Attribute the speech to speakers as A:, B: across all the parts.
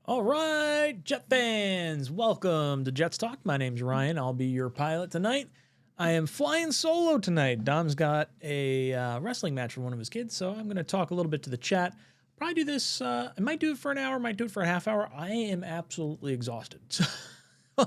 A: All right, Jet fans, welcome to Jets Talk. My name's Ryan. I'll be your pilot tonight. I am flying solo tonight. Dom's got a wrestling match for one of his kids, so I'm going to talk a little bit to the chat. Probably do this, I might do it for an hour, might do it for a half hour. I am absolutely exhausted, so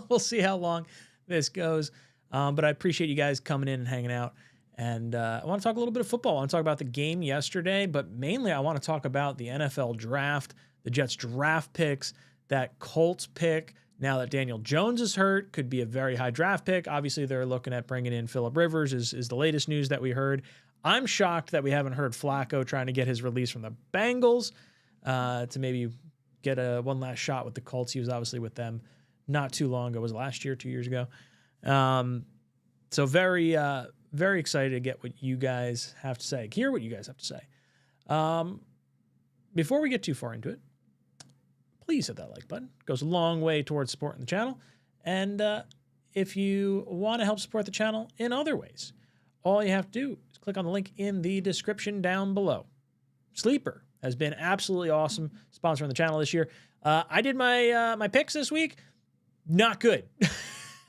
A: we'll see how long this goes. But I appreciate you guys coming in and hanging out. And I want to talk a little bit of football. I want to talk about the game yesterday, but mainly I want to talk about the NFL draft, the Jets draft picks, that Colts pick. Now that Daniel Jones is hurt, could be a very high draft pick. Obviously, they're looking at bringing in Phillip Rivers is the latest news that we heard. I'm shocked that we haven't heard Flacco trying to get his release from the Bengals to maybe get one last shot with the Colts. He was obviously with them not too long ago. Was it last year, 2 years ago? So very excited to get what you guys have to say. Hear what you guys have to say. Before we get too far into it, please hit that like button. It goes a long way towards supporting the channel. And if you want to help support the channel in other ways, all you have to do is click on the link in the description down below. Sleeper has been absolutely awesome sponsoring the channel this year. I did my picks this week. Not good.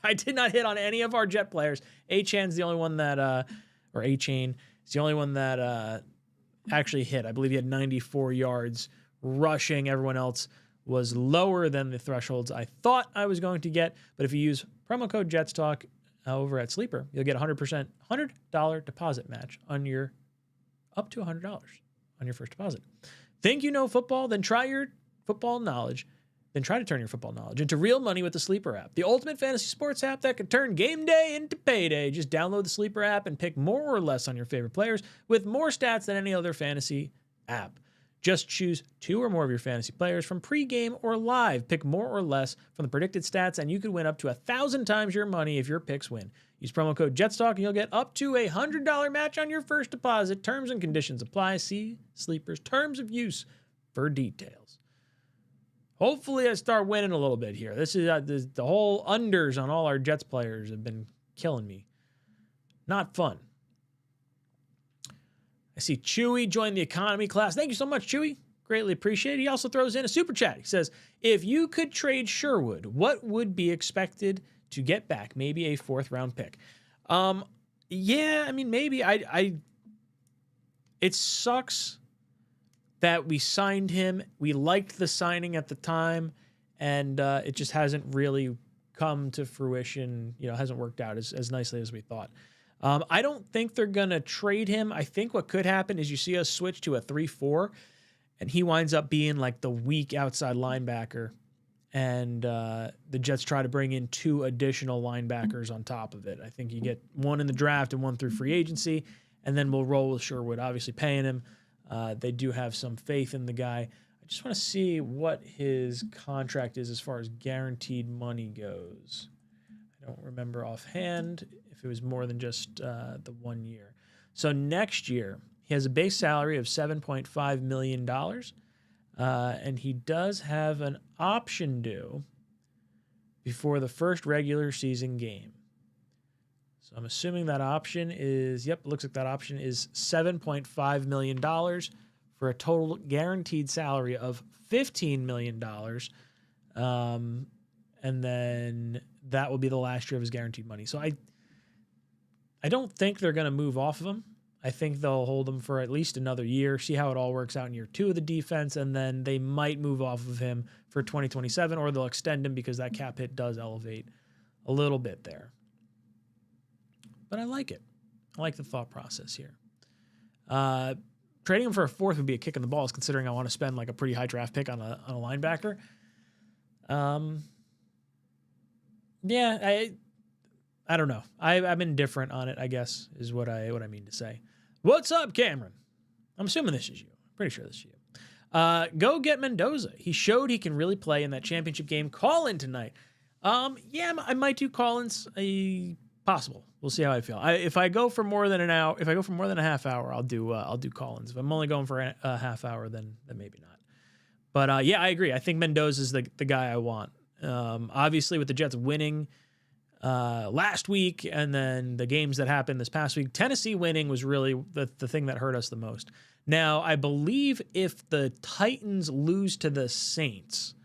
A: I did not hit on any of our Jet players. A-Chan's the only one that, or A-Chain is the only one that actually hit. I believe he had 94 yards rushing. Everyone else was lower than the thresholds I thought I was going to get. But if you use promo code JetsTalk over at Sleeper, you'll get a $100 deposit match on your up to $100 on your first deposit. Think you know football? Then try your football knowledge. Then try to turn your football knowledge into real money with the Sleeper app, the ultimate fantasy sports app that can turn game day into payday. Just download the Sleeper app and pick more or less on your favorite players with more stats than any other fantasy app. Just choose 2 or more of your fantasy players from pregame or live. Pick more or less from the predicted stats, and you could win up to 1,000 times your money if your picks win. Use promo code JETSTALK, and you'll get up to a $100 match on your first deposit. Terms and conditions apply. See Sleeper's terms of use for details. Hopefully, I start winning a little bit here. This is the whole unders on all our Jets players have been killing me. Not fun. I see Chewy join the economy class. Thank you so much, Chewy. Greatly appreciate it. He also throws in a super chat. He says, if you could trade Sherwood, what would be expected to get back? Maybe a 4th round pick. Yeah, I mean, maybe. It sucks that we signed him. We liked the signing at the time, and it just hasn't really come to fruition. You know, hasn't worked out as nicely as we thought. I don't think they're going to trade him. I think what could happen is you see us switch to a 3-4, and he winds up being like the weak outside linebacker, and the Jets try to bring in 2 additional linebackers on top of it. I think you get 1 in the draft and 1 through free agency, and then we'll roll with Sherwood, obviously paying him. They do have some faith in the guy. I just want to see what his contract is as far as guaranteed money goes. I don't remember offhand if it was more than just the 1 year. So next year, he has a base salary of $7.5 million, and he does have an option due before the first regular season game. So I'm assuming that option is, yep, looks like that option is $7.5 million for a total guaranteed salary of $15 million. And then that will be the last year of his guaranteed money. So I don't think they're going to move off of him. I think they'll hold him for at least another year, see how it all works out in year 2 of the defense, and then they might move off of him for 2027, or they'll extend him because that cap hit does elevate a little bit there. But I like it. I like the thought process here. Trading him for a 4th would be a kick in the balls, considering I want to spend like a pretty high draft pick on a linebacker. Yeah, I don't know. I'm indifferent on it, I guess, is what I mean to say. What's up, Cameron? I'm assuming this is you. I'm pretty sure this is you. Go get Mendoza. He showed he can really play in that championship game. Call in tonight. Yeah, I might do call-ins. Possible. We'll see how I feel. If I go for more than an hour, if I go for more than a half hour, I'll do call-ins. If I'm only going for a half hour, then maybe not. But yeah, I agree. I think Mendoza is the guy I want. Obviously, with the Jets winning last week, and then the games that happened this past week, Tennessee winning was really the thing that hurt us the most. Now, I believe if the Titans lose to the Saints,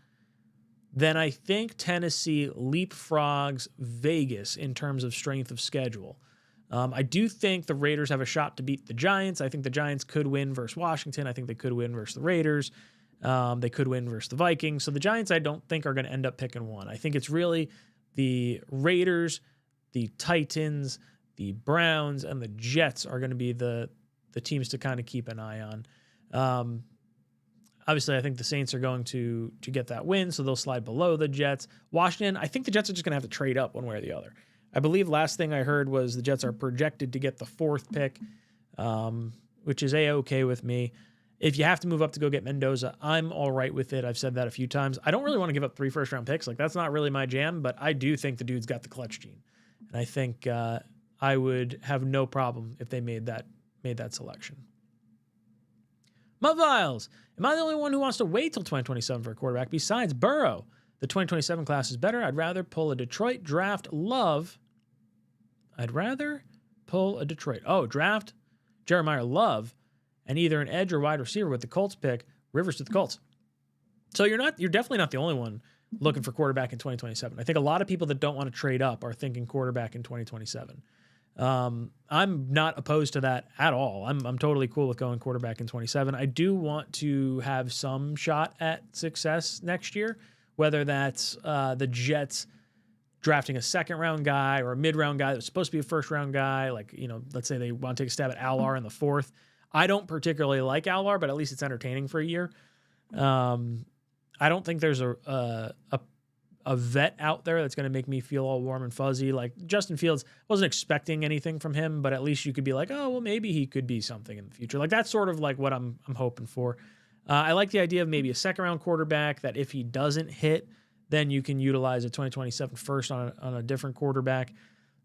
A: then I think Tennessee leapfrogs Vegas in terms of strength of schedule. I do think the Raiders have a shot to beat the Giants. I think the Giants could win versus Washington. I think they could win versus the Raiders. They could win versus the Vikings. So the Giants, I don't think, are going to end up picking one. I think it's really the Raiders, the Titans, the Browns, and the Jets are going to be the teams to kind of keep an eye on. Obviously, I think the Saints are going to get that win, so they'll slide below the Jets. Washington, I think the Jets are just going to have to trade up one way or the other. I believe last thing I heard was the Jets are projected to get the 4th pick, which is A-okay with me. If you have to move up to go get Mendoza, I'm all right with it. I've said that a few times. I don't really want to give up 3 first-round picks. Like, that's not really my jam, but I do think the dude's got the clutch gene. And I think I would have no problem if they made that selection. Mudviles, am I the only one who wants to wait till 2027 for a quarterback besides Burrow? The 2027 class is better. I'd rather pull a Detroit draft Love. Draft Jeremiah Love and either an edge or wide receiver with the Colts pick. Rivers to the Colts. So you're definitely not the only one looking for quarterback in 2027. I think a lot of people that don't want to trade up are thinking quarterback in 2027. I'm not opposed to that at all. I'm totally cool with going quarterback in 27. I do want to have some shot at success next year, whether that's the Jets drafting a 2nd-round guy or a mid-round guy that's supposed to be a 1st-round guy. Like, let's say they want to take a stab at 𝐿𝐼 in the 4th. I don't particularly like 𝐿𝐼, but at least it's entertaining for a year. I don't think there's a vet out there that's going to make me feel all warm and fuzzy. Like Justin Fields, wasn't expecting anything from him, but at least you could be like, oh, well, maybe he could be something in the future. Like that's sort of like what I'm hoping for. I like the idea of maybe a 2nd-round quarterback that if he doesn't hit, then you can utilize a 2027 first on a different quarterback.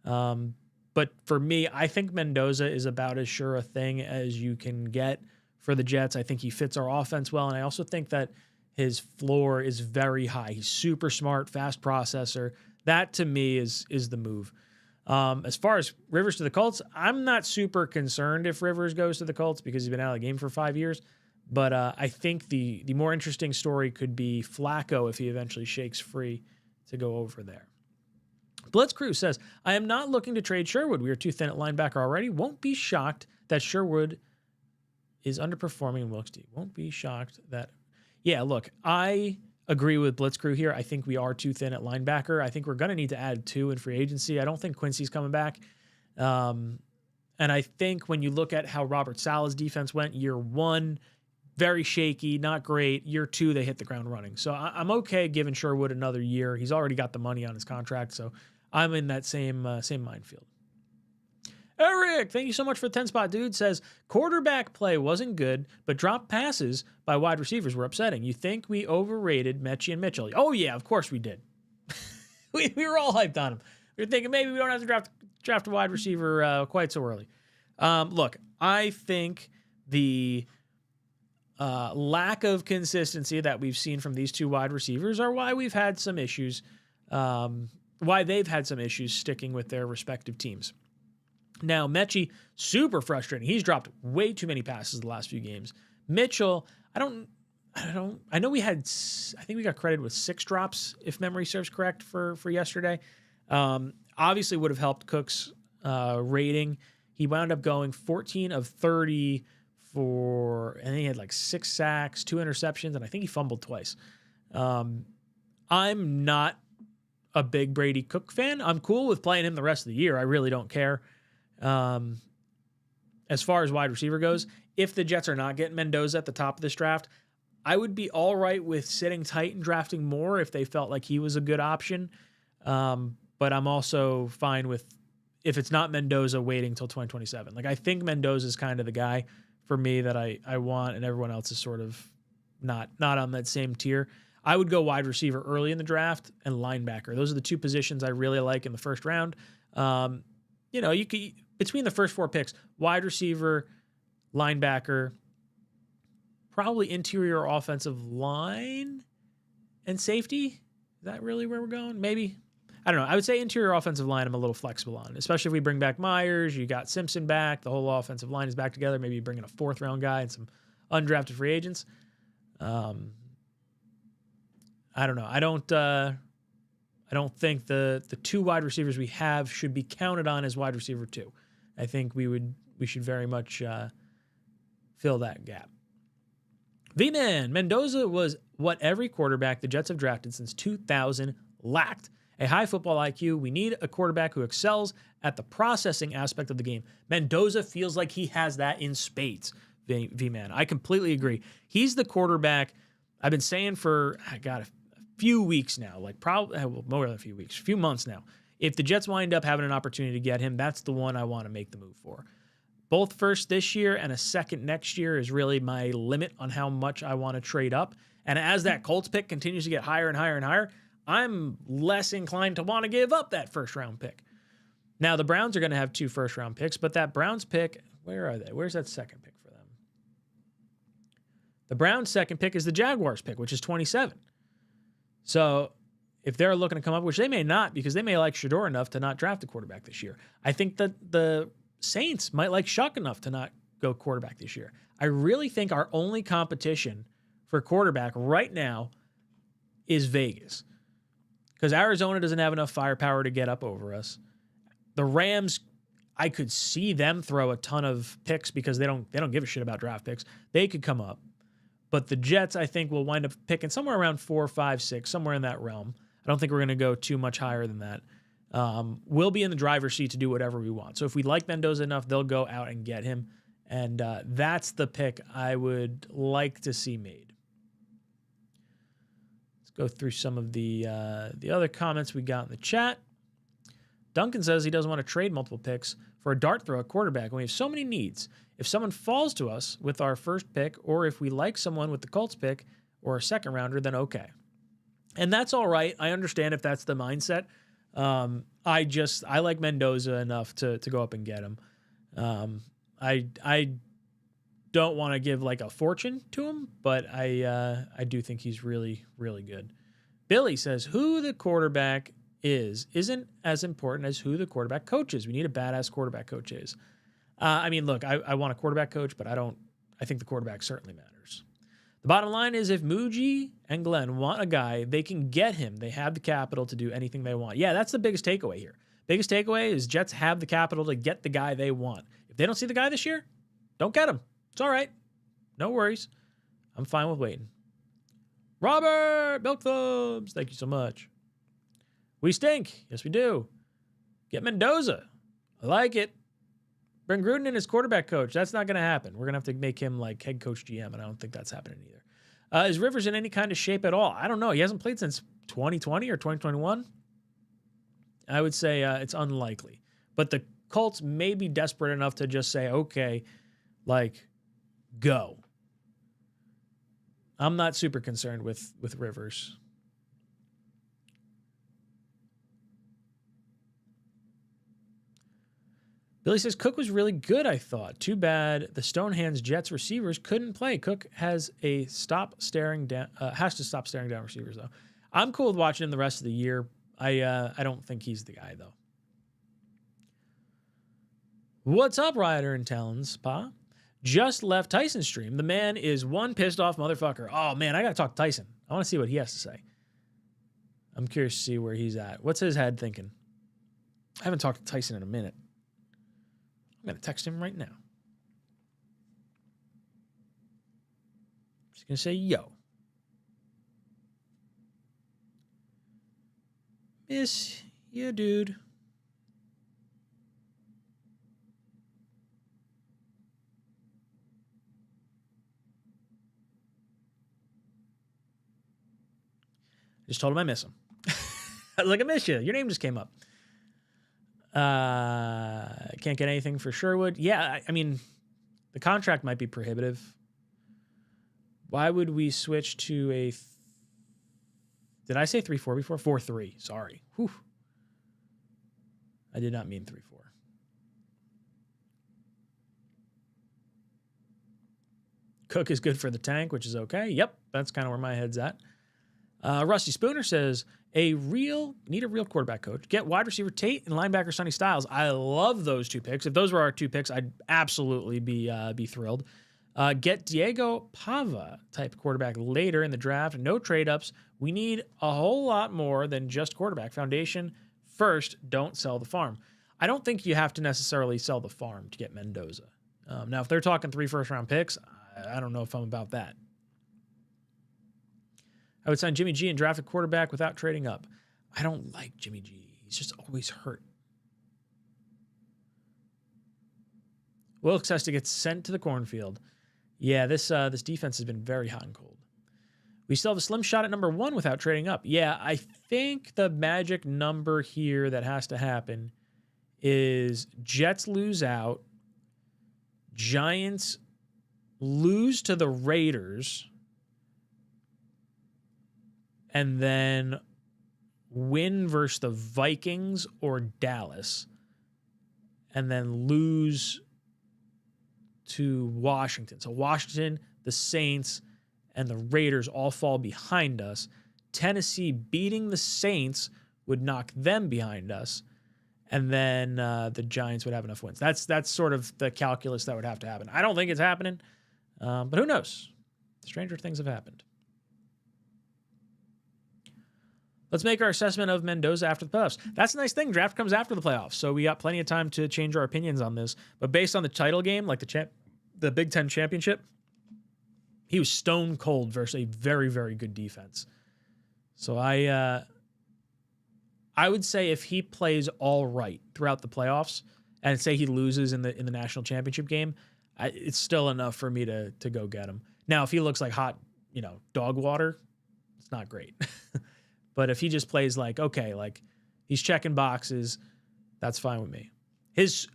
A: But for me, I think Mendoza is about as sure a thing as you can get for the Jets. I think he fits our offense well, and I also think that his floor is very high. He's super smart, fast processor. That, to me, is the move. As far as Rivers to the Colts, I'm not super concerned if Rivers goes to the Colts because he's been out of the game for 5 years. But I think the more interesting story could be Flacco if he eventually shakes free to go over there. Blitz Crew says, I am not looking to trade Sherwood. We are too thin at linebacker already. Won't be shocked that Sherwood is underperforming in Wilkes. Won't be shocked that... Yeah, look, I agree with Blitz Crew here. I think we are too thin at linebacker. I think we're going to need to add 2 in free agency. I don't think Quincy's coming back. And I think when you look at how Robert Saleh's defense went, year 1, very shaky, not great. Year 2, they hit the ground running. So I'm okay giving Sherwood another year. He's already got the money on his contract, so I'm in that same minefield. Eric, thank you so much for the 10-spot, dude. Says, quarterback play wasn't good, but drop passes by wide receivers were upsetting. You think we overrated Mechie and Mitchell? Oh, yeah, of course we did. we were all hyped on him. We were thinking maybe we don't have to draft a wide receiver quite so early. Look, I think the lack of consistency that we've seen from these 2 wide receivers are why we've had some issues, why they've had some issues sticking with their respective teams. Now, Mechie, super frustrating. He's dropped way too many passes the last few games. Mitchell, I know I think we got credited with 6 drops, if memory serves correct, for yesterday. Obviously would have helped Cook's rating. He wound up going 14 of 30 and he had like 6 sacks, 2 interceptions, and I think he fumbled twice. I'm not a big Brady Cook fan. I'm cool with playing him the rest of the year. I really don't care. As far as wide receiver goes, if the Jets are not getting Mendoza at the top of this draft, I would be all right with sitting tight and drafting more if they felt like he was a good option. But I'm also fine with, if it's not Mendoza, waiting till 2027. Like, I think Mendoza is kind of the guy for me that I want, and everyone else is sort of not on that same tier. I would go wide receiver early in the draft and linebacker. Those are the 2 positions I really like in the first round. You could, between the first 4 picks, wide receiver, linebacker, probably interior offensive line and safety. Is that really where we're going? Maybe. I don't know. I would say interior offensive line I'm a little flexible on, especially if we bring back Myers. You got Simpson back. The whole offensive line is back together. Maybe you bring in a 4th-round guy and some undrafted free agents. I I don't know. I don't think the 2 wide receivers we have should be counted on as wide receiver 2. I think we should very much fill that gap. V-Man, Mendoza was what every quarterback the Jets have drafted since 2000 lacked. A high football IQ. We need a quarterback who excels at the processing aspect of the game. Mendoza feels like he has that in spades, V-Man. I completely agree. He's the quarterback I've been saying for, a few weeks now, like probably more than a few weeks, a few months now. If the Jets wind up having an opportunity to get him, that's the one I want to make the move for. Both first this year and a second next year is really my limit on how much I want to trade up. And as that Colts pick continues to get higher and higher and higher, I'm less inclined to want to give up that first-round pick. Now, the Browns are going to have 2 first-round picks, but that Browns pick, where are they? Where's that second pick for them? The Browns' second pick is the Jaguars' pick, which is 27. So if they're looking to come up, which they may not, because they may like Shedeur enough to not draft a quarterback this year. I think that the Saints might like Shuck enough to not go quarterback this year. I really think our only competition for quarterback right now is Vegas, because Arizona doesn't have enough firepower to get up over us. The Rams, I could see them throw a ton of picks because they don't give a shit about draft picks. They could come up. But the Jets, I think, will wind up picking somewhere around 4, 5, 6, somewhere in that realm. I don't think we're going to go too much higher than that. We'll be in the driver's seat to do whatever we want. So if we like Mendoza enough, they'll go out and get him. And that's the pick I would like to see made. Let's go through some of the other comments we got in the chat. Duncan says he doesn't want to trade multiple picks for a dart throw at quarterback, and we have so many needs. If someone falls to us with our first pick, or if we like someone with the Colts pick or a second rounder, then okay. And that's all right. I understand if that's the mindset. I like Mendoza enough to go up and get him. I don't want to give like a fortune to him, but I do think he's really, really good. Billy says, who the quarterback isn't as important as who the quarterback coach is. We need a badass quarterback coach is. I mean, look, I want a quarterback coach, but I think the quarterback certainly matters. The bottom line is if Muji and Glenn want a guy, they can get him. They have the capital to do anything they want. Yeah, that's the biggest takeaway here. Biggest takeaway is Jets have the capital to get the guy they want. If they don't see the guy this year, don't get him. It's all right. No worries. I'm fine with waiting. Robert, Milk Thumbs, thank you so much. We stink. Yes, we do. Get Mendoza. I like it. Bring Gruden in as quarterback coach. That's not going to happen. We're going to have to make him like head coach GM, and I don't think that's happening either. Is Rivers in any kind of shape at all? I don't know. He hasn't played since 2020 or 2021. I would say it's unlikely. But the Colts may be desperate enough to just say, okay, like, go. I'm not super concerned with Rivers. Billy says, Cook was really good, I thought. Too bad the Stonehands Jets receivers couldn't play. Cook has to stop staring down receivers, though. I'm cool with watching him the rest of the year. I don't think he's the guy, though. What's up, Ryder and Talons, Pa? Just left Tyson's stream. The man is one pissed off motherfucker. Oh, man, I got to talk to Tyson. I want to see what he has to say. I'm curious to see where he's at. What's his head thinking? I haven't talked to Tyson in a minute. I'm going to text him right now. I'm just going to say, yo. Miss you, dude. Just told him I miss him. I was like, I miss you. Your name just came up. Can't get anything for Sherwood. Yeah, I mean, the contract might be prohibitive. Why would we switch to a... Did I say 3-4 before? 4-3. Sorry. Whew. I did not mean 3-4. Cook is good for the tank, which is okay. Yep, that's kind of where my head's at. Rusty Spooner says, need a real quarterback coach. Get wide receiver Tate and linebacker Sonny Styles. I love those 2 picks. If those were our 2 picks, I'd absolutely be thrilled. Get Diego Pava type quarterback later in the draft. No trade ups. We need a whole lot more than just quarterback. Foundation first, don't sell the farm. I don't think you have to necessarily sell the farm to get Mendoza. Now, if they're talking 3 first-round picks, I don't know if I'm about that. I would sign Jimmy G and draft a quarterback without trading up. I don't like Jimmy G. He's just always hurt. Wilkes has to get sent to the cornfield. Yeah, this defense has been very hot and cold. We still have a slim shot at number 1 without trading up. Yeah, I think the magic number here that has to happen is Jets lose out, Giants lose to the Raiders, and then win versus the Vikings or Dallas, and then lose to Washington. So Washington, the Saints, and the Raiders all fall behind us. Tennessee beating the Saints would knock them behind us. And then the Giants would have enough wins. That's sort of the calculus that would have to happen. I don't think it's happening, but who knows? Stranger things have happened. Let's make our assessment of Mendoza after the playoffs. That's a nice thing. Draft comes after the playoffs, so we got plenty of time to change our opinions on this. But based on the title game, like the Big Ten championship, he was stone cold versus a very, very good defense. So I would say if he plays all right throughout the playoffs, and say he loses in the national championship game, it's still enough for me to go get him. Now, if he looks like hot, dog water, it's not great. But if he just plays like he's checking boxes, that's fine with me. His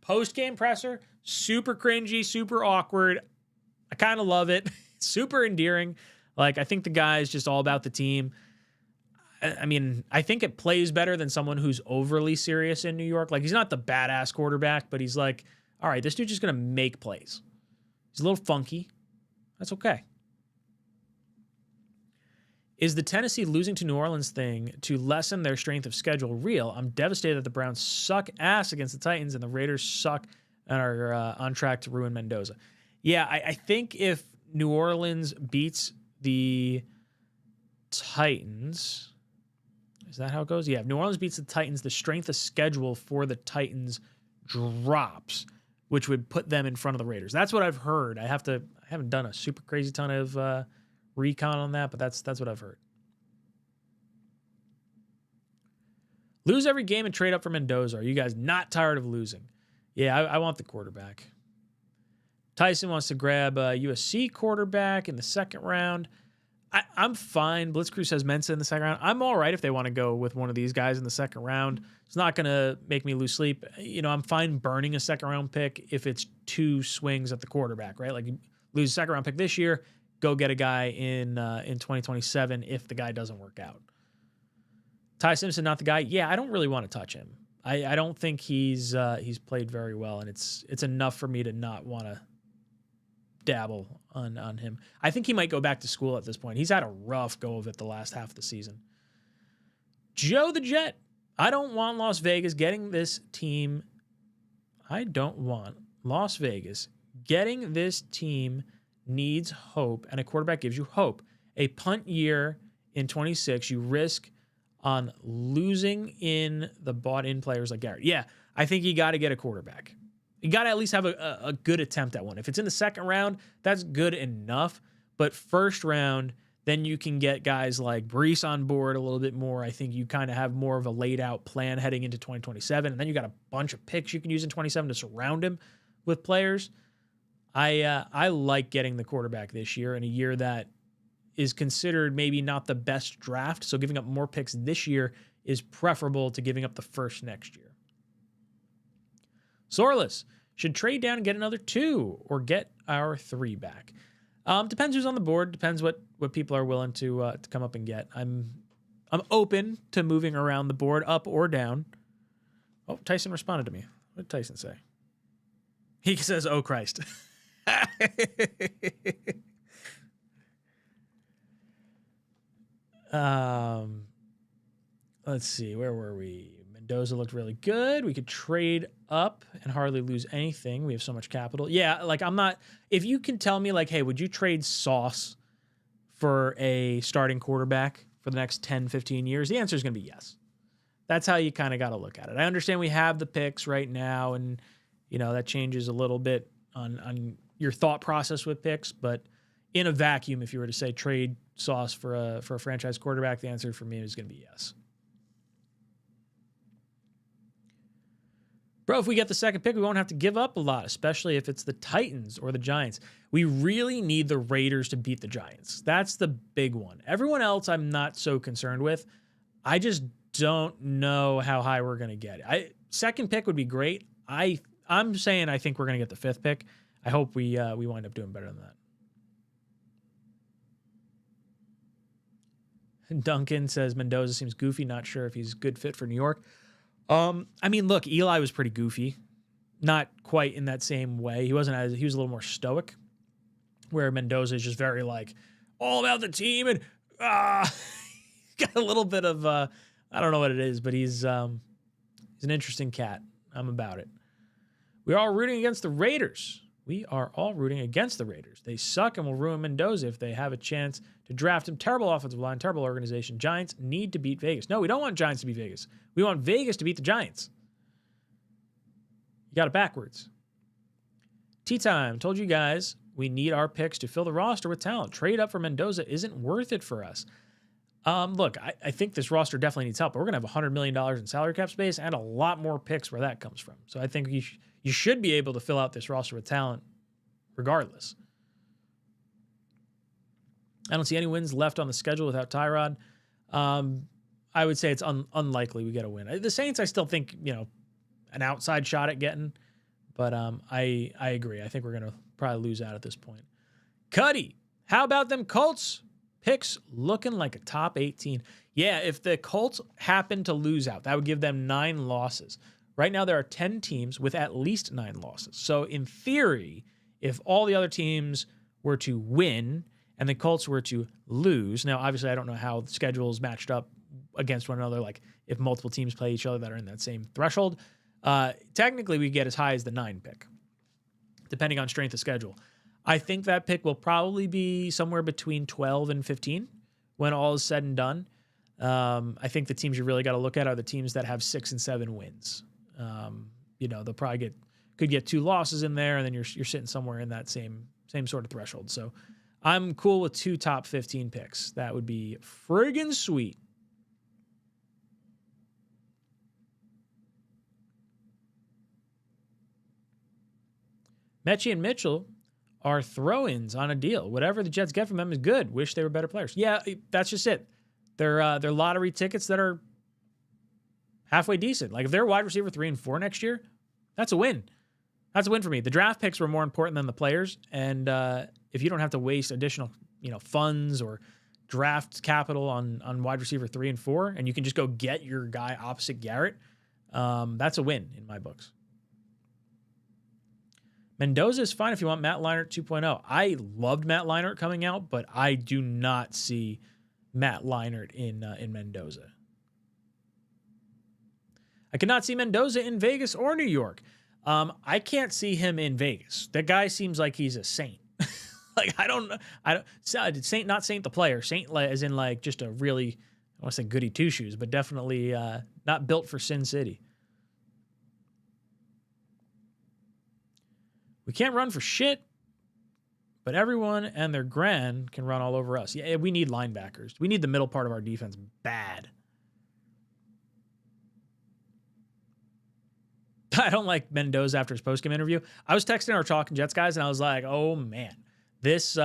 A: post-game presser, super cringy, super awkward. I kind of love it. Super endearing. I think the guy is just all about the team. I mean, I think it plays better than someone who's overly serious in New York. He's not the badass quarterback, but he's like, all right, this dude's just going to make plays. He's a little funky. That's okay. Is the Tennessee losing to New Orleans thing to lessen their strength of schedule real? I'm devastated that the Browns suck ass against the Titans and the Raiders suck and are on track to ruin Mendoza. Yeah, I think if New Orleans beats the Titans, is that how it goes? Yeah, if New Orleans beats the Titans, the strength of schedule for the Titans drops, which would put them in front of the Raiders. That's what I've heard. I haven't done a super crazy ton of recon on that, but that's what I've heard. Lose every game and trade up for Mendoza. Are you guys not tired of losing? Yeah, I want the quarterback. Tyson wants to grab a USC quarterback in the second round. I'm fine. Blitzkrieg says Mensa in the second round. I'm all right if they want to go with one of these guys in the second round. It's not going to make me lose sleep. I'm fine burning a second round pick if it's 2 swings at the quarterback, right? You lose a second round pick this year, go get a guy in 2027 if the guy doesn't work out. Ty Simpson, not the guy. Yeah, I don't really want to touch him. I don't think he's played very well, and it's enough for me to not want to dabble on him. I think he might go back to school at this point. He's had a rough go of it the last half of the season. Joe the Jet. I don't want Las Vegas getting this team. I don't want Las Vegas getting this team needs hope, and a quarterback gives you hope. A punt year in 26, you risk on losing in the bought-in players like Garrett. Yeah, I think you got to get a quarterback. You got to at least have a good attempt at one. If it's in the second round, that's good enough. But first round, then you can get guys like Brees on board a little bit more. I think you kind of have more of a laid-out plan heading into 2027. And then you got a bunch of picks you can use in 27 to surround him with players. I like getting the quarterback this year in a year that is considered maybe not the best draft. So giving up more picks this year is preferable to giving up the first next year. Sorless should trade down and get another 2 or get our 3 back. Depends who's on the board. Depends what people are willing to come up and get. I'm open to moving around the board up or down. Oh, Tyson responded to me. What did Tyson say? He says, "Oh Christ." Let's see. Where were we? Mendoza looked really good. We could trade up and hardly lose anything. We have so much capital. Yeah, like I'm not, if you can tell me like, hey, would you trade Sauce for a starting quarterback for the next 10, 15 years? The answer is going to be yes. That's how you kind of got to look at it. I understand we have the picks right now, and that changes a little bit on your thought process with picks, but in a vacuum, if you were to say trade Sauce for a franchise quarterback, the answer for me is going to be yes. Bro, if we get the second pick, we won't have to give up a lot, especially if it's the Titans or the Giants. We really need the Raiders to beat the Giants. That's the big one. Everyone else I'm not so concerned with. I just don't know how high we're going to get. Second pick would be great. I'm saying I think we're going to get the fifth pick. I hope we wind up doing better than that. Duncan says Mendoza seems goofy. Not sure if he's a good fit for New York. I mean, look, Eli was pretty goofy. Not quite in that same way. He was a little more stoic, where Mendoza is just very like all about the team and got a little bit of I don't know what it is, but he's an interesting cat. I'm about it. We are all rooting against the Raiders. We are all rooting against the Raiders. They suck and will ruin Mendoza if they have a chance to draft him. Terrible offensive line, terrible organization. Giants need to beat Vegas. No, we don't want Giants to beat Vegas. We want Vegas to beat the Giants. You got it backwards. Tea time. Told you guys we need our picks to fill the roster with talent. Trade up for Mendoza isn't worth it for us. Look, I think this roster definitely needs help. But we're going to have $100 million in salary cap space and a lot more picks where that comes from. So I think you should be able to fill out this roster with talent regardless. I don't see any wins left on the schedule without Tyrod. I would say it's unlikely we get a win. The Saints, I still think, an outside shot at getting. But I agree. I think we're going to probably lose out at this point. Cuddy, how about them Colts? Picks looking like a top 18. Yeah, if the Colts happen to lose out, that would give them 9 losses. Right now, there are 10 teams with at least 9 losses. So in theory, if all the other teams were to win and the Colts were to lose, now obviously I don't know how the schedules matched up against one another, like if multiple teams play each other that are in that same threshold, technically we get as high as the 9 pick, depending on strength of schedule. I think that pick will probably be somewhere between 12 and 15 when all is said and done. I think the teams you really got to look at are the teams that have 6 and 7 wins. They'll probably could get 2 losses in there, and then you're sitting somewhere in that same sort of threshold. So I'm cool with 2 top 15 picks. That would be friggin' sweet. Mechie and Mitchell are throw-ins on a deal. Whatever the Jets get from them is good. Wish they were better players. Yeah, that's just it. They're lottery tickets that are halfway decent. Like if they're wide receiver 3 and 4 next year, that's a win. That's a win for me. The draft picks were more important than the players, and if you don't have to waste additional funds or draft capital on wide receiver 3 and 4, and you can just go get your guy opposite Garrett, that's a win in my books. Mendoza is fine if you want Matt Leinart 2.0. I loved Matt Leinart coming out, but I do not see Matt Leinart in Mendoza. I cannot see Mendoza in Vegas or New York. I can't see him in Vegas. That guy seems like he's a saint. Like I don't Saint, not Saint the player. Saint as in like just a really, I want to say goody two shoes, but definitely not built for Sin City. We can't run for shit, but everyone and their gran can run all over us. Yeah, we need linebackers. We need the middle part of our defense bad. I don't like Mendoza after his postgame interview. I was texting our Talking Jets guys, and I was like, oh, man, this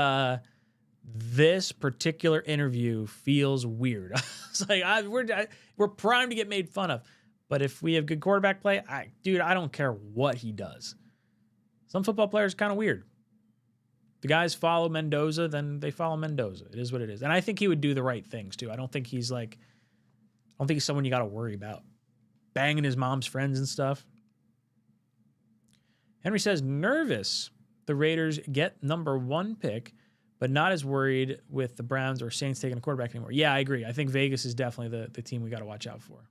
A: particular interview feels weird. I was like, we're primed to get made fun of. But if we have good quarterback play, I don't care what he does. Some football players are kind of weird. The guys follow Mendoza, then they follow Mendoza. It is what it is. And I think he would do the right things, too. I don't think he's someone you got to worry about. Banging his mom's friends and stuff. Henry says, nervous. The Raiders get number 1 pick, but not as worried with the Browns or Saints taking a quarterback anymore. Yeah, I agree. I think Vegas is definitely the team we got to watch out for.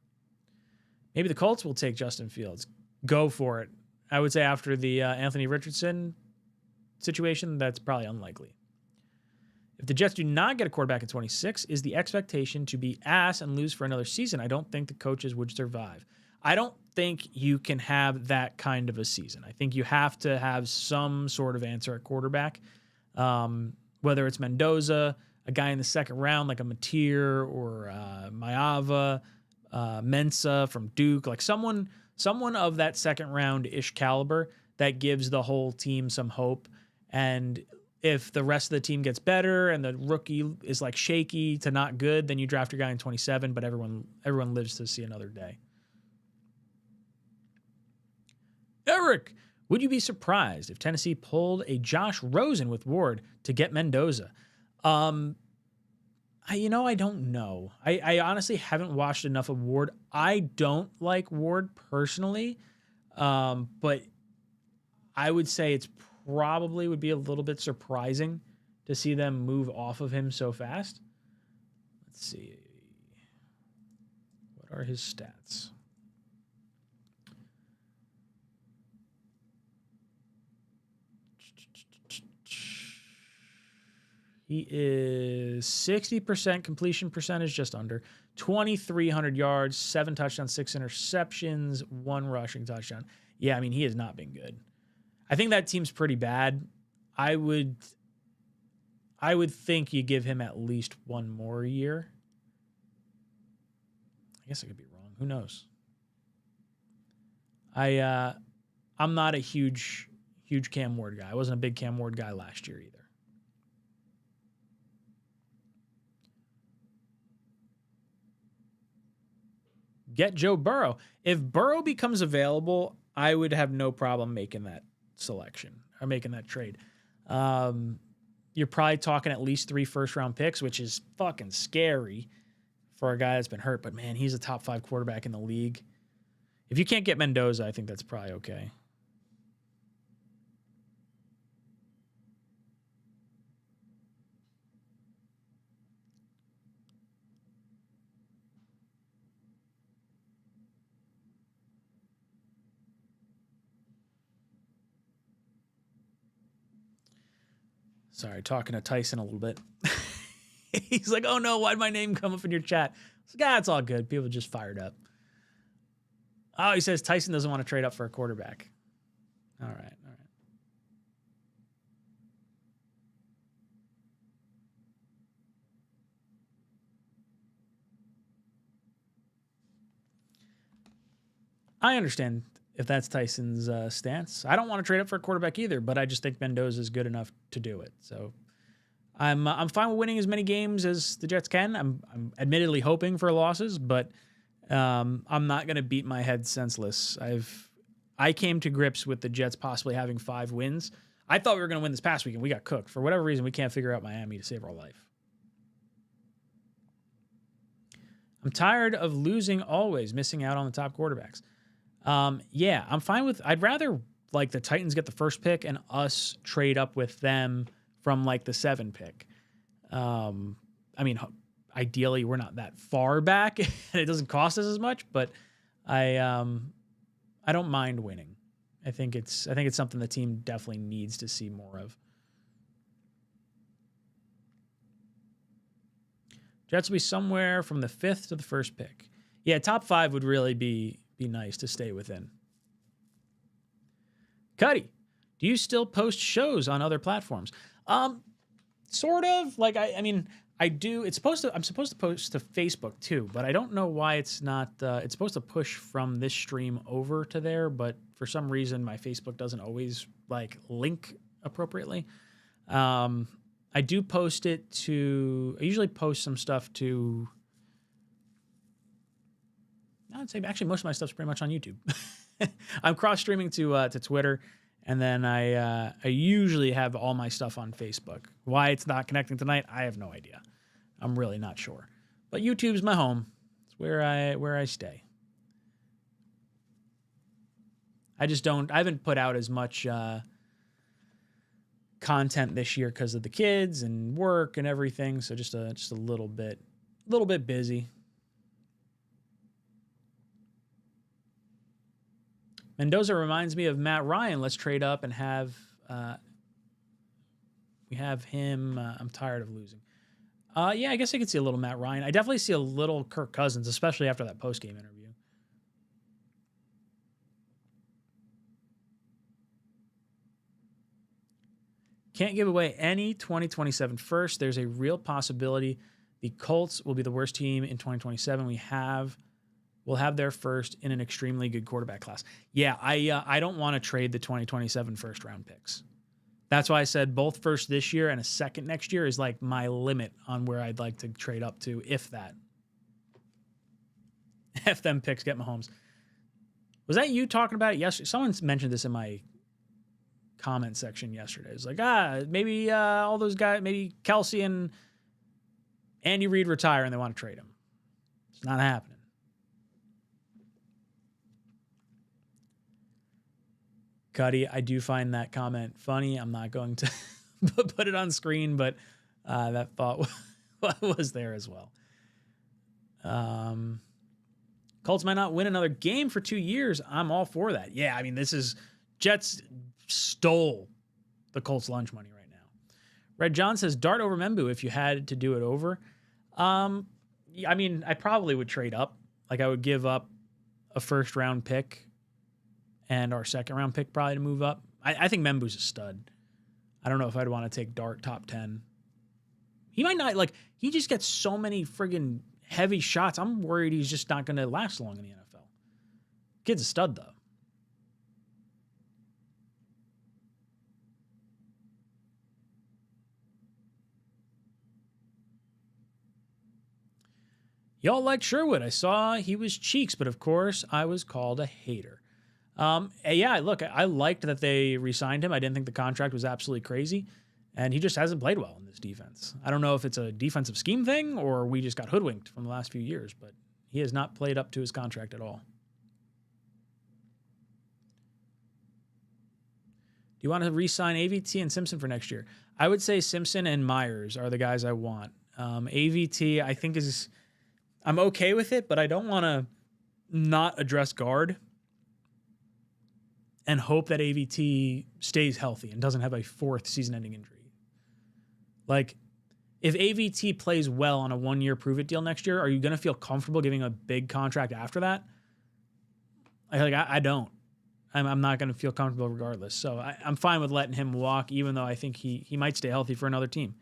A: Maybe the Colts will take Justin Fields. go for it. I would say after the Anthony Richardson situation, that's probably unlikely. If the Jets do not get a quarterback in 26, is the expectation to be ass and lose for another season? I don't think the coaches would survive. I don't think you can have that kind of a season. I think you have to have some sort of answer at quarterback, whether it's Mendoza, a guy in the second round like a Mateer or Mayava, Mensa from Duke, like someone of that second round-ish caliber that gives the whole team some hope. And if the rest of the team gets better and the rookie is like shaky to not good, then you draft your guy in 27, but everyone lives to see another day. Eric, would you be surprised if Tennessee pulled a Josh Rosen with Ward to get Mendoza? I don't know. I honestly haven't watched enough of Ward. I don't like Ward personally, but I would say it's probably would be a little bit surprising to see them move off of him so fast. Let's see. What are his stats? He is 60% completion percentage, just under 2,300 yards, 7 touchdowns, 6 interceptions, 1 rushing touchdown. Yeah, I mean, he has not been good. I think that team's pretty bad. I would think you give him at least 1 more year. I guess I could be wrong. Who knows? I'm not a huge Cam Ward guy. I wasn't a big Cam Ward guy last year either. Get Joe Burrow. If Burrow becomes available, I would have no problem making that selection or making that trade. You're probably talking at least 3 first-round picks, which is fucking scary for a guy that's been hurt. But, man, he's a top 5 quarterback in the league. If you can't get Mendoza, I think that's probably okay. Sorry, talking to Tyson a little bit. He's like, oh no, why'd my name come up in your chat? It's like, it's all good. People just fired up. Oh, he says Tyson doesn't want to trade up for a quarterback. All right. I understand if that's Tyson's stance. I don't want to trade up for a quarterback either, but I just think Mendoza is good enough to do it. So I'm fine with winning as many games as the Jets can. I'm admittedly hoping for losses, but I'm not going to beat my head senseless. I came to grips with the Jets possibly having 5 wins. I thought we were going to win this past weekend. We got cooked. For whatever reason, we can't figure out Miami to save our life. I'm tired of losing always, missing out on the top quarterbacks. Yeah, I'm fine with, I'd rather like the Titans get the first pick and us trade up with them from like the 7 pick. I mean, ideally we're not that far back and it doesn't cost us as much, but I don't mind winning. I think it's something the team definitely needs to see more of. Jets will be somewhere from the 5th to the 1st pick. Yeah, top 5 would really be nice to stay within. Cuddy, do you still post shows on other platforms? Sort of. Like I mean, I do. I'm supposed to post to Facebook too, but I don't know why it's not. It's supposed to push from this stream over to there, but for some reason my Facebook doesn't always like link appropriately. I do post it to. I usually post some stuff to. I'd say actually most of my stuff's pretty much on YouTube. I'm cross streaming to Twitter, and then I usually have all my stuff on Facebook. Why it's not connecting tonight, I have no idea. I'm really not sure. But YouTube's my home. It's where I stay. I haven't put out as much content this year because of the kids and work and everything. So just a little bit busy. Mendoza reminds me of Matt Ryan. Let's trade up and have we have him. I'm tired of losing. Yeah, I guess I could see a little Matt Ryan. I definitely see a little Kirk Cousins, especially after that post-game interview. Can't give away any 2027 first. There's a real possibility the Colts will be the worst team in 2027. We'll have their first in an extremely good quarterback class. Yeah, I don't want to trade the 2027 first round picks. That's why I said both first this year and a second next year is like my limit on where I'd like to trade up to, if that. F them picks, get Mahomes. Was that you talking about it yesterday? Someone mentioned this in my comment section yesterday. It's like, maybe all those guys, maybe Kelsey and Andy Reid retire and they want to trade him. It's not happening. Cuddy, I do find that comment funny. I'm not going to put it on screen, but that thought was there as well. Colts might not win another game for 2 years. I'm all for that. Yeah, I mean, Jets stole the Colts lunch money right now. Red John says, dart over Membu if you had to do it over. I mean, I probably would trade up. Like, I would give up a first-round pick and our second-round pick probably to move up. I think Membu's a stud. I don't know if I'd want to take Dart top 10. He might not, like, he just gets so many friggin' heavy shots. I'm worried he's just not going to last long in the NFL. Kid's a stud, though. Y'all like Sherwood. I saw he was cheeks, but of course I was called a hater. Yeah, look, I liked that they re-signed him. I didn't think the contract was absolutely crazy, and he just hasn't played well in this defense. I don't know if it's a defensive scheme thing or we just got hoodwinked from the last few years, but he has not played up to his contract at all. Do you want to re-sign AVT and Simpson for next year? I would say Simpson and Myers are the guys I want. AVT, I think I'm okay with it, but I don't want to not address guard and hope that AVT stays healthy and doesn't have a fourth season-ending injury. Like, if AVT plays well on a one-year prove-it deal next year, are you going to feel comfortable giving a big contract after that? I don't. I'm not going to feel comfortable regardless. So I'm fine with letting him walk, even though I think he might stay healthy for another team.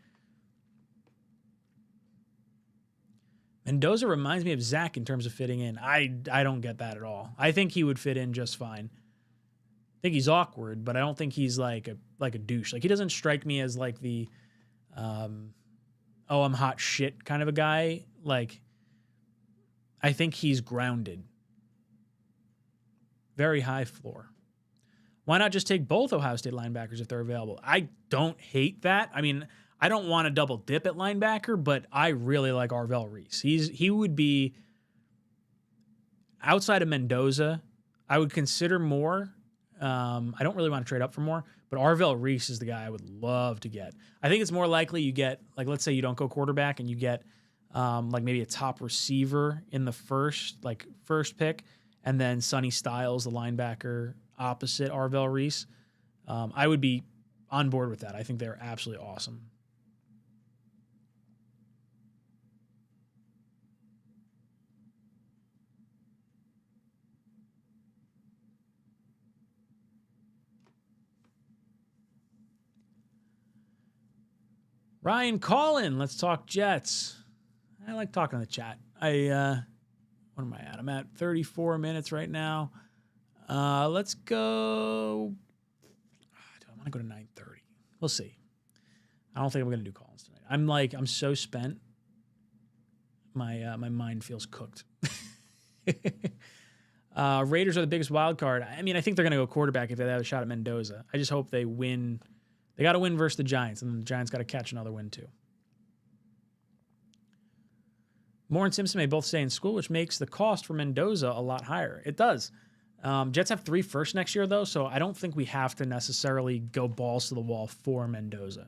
A: Mendoza reminds me of Zach in terms of fitting in. I don't get that at all. I think he would fit in just fine. I think he's awkward, but I don't think he's like a douche. Like, he doesn't strike me as like the, I'm hot shit kind of a guy. Like, I think he's grounded. Very high floor. Why not just take both Ohio State linebackers if they're available? I don't hate that. I mean, I don't want to double dip at linebacker, but I really like 𝐷𝐿 He would be, outside of Mendoza, I would consider more. I don't really want to trade up for more, but 𝐷𝐿 is the guy I would love to get. I think it's more likely you get, like, let's say you don't go quarterback and you get like maybe a top receiver in the first pick, and then Sonny Styles, the linebacker opposite 𝐷𝐿. I would be on board with that. I think they're absolutely awesome. Ryan Collin, let's talk Jets. I like talking in the chat. What am I at? I'm at 34 minutes right now. Let's go. Do I want to go to 9:30? We'll see. I don't think I'm going to do call-ins tonight. I'm so spent. My mind feels cooked. Raiders are the biggest wild card. I mean, I think they're going to go quarterback if they have a shot at Mendoza. I just hope they win. They got to win versus the Giants, and then the Giants got to catch another win too. Moore and Simpson may both stay in school, which makes the cost for Mendoza a lot higher. It does. Jets have 3 firsts next year, though, so I don't think we have to necessarily go balls to the wall for Mendoza.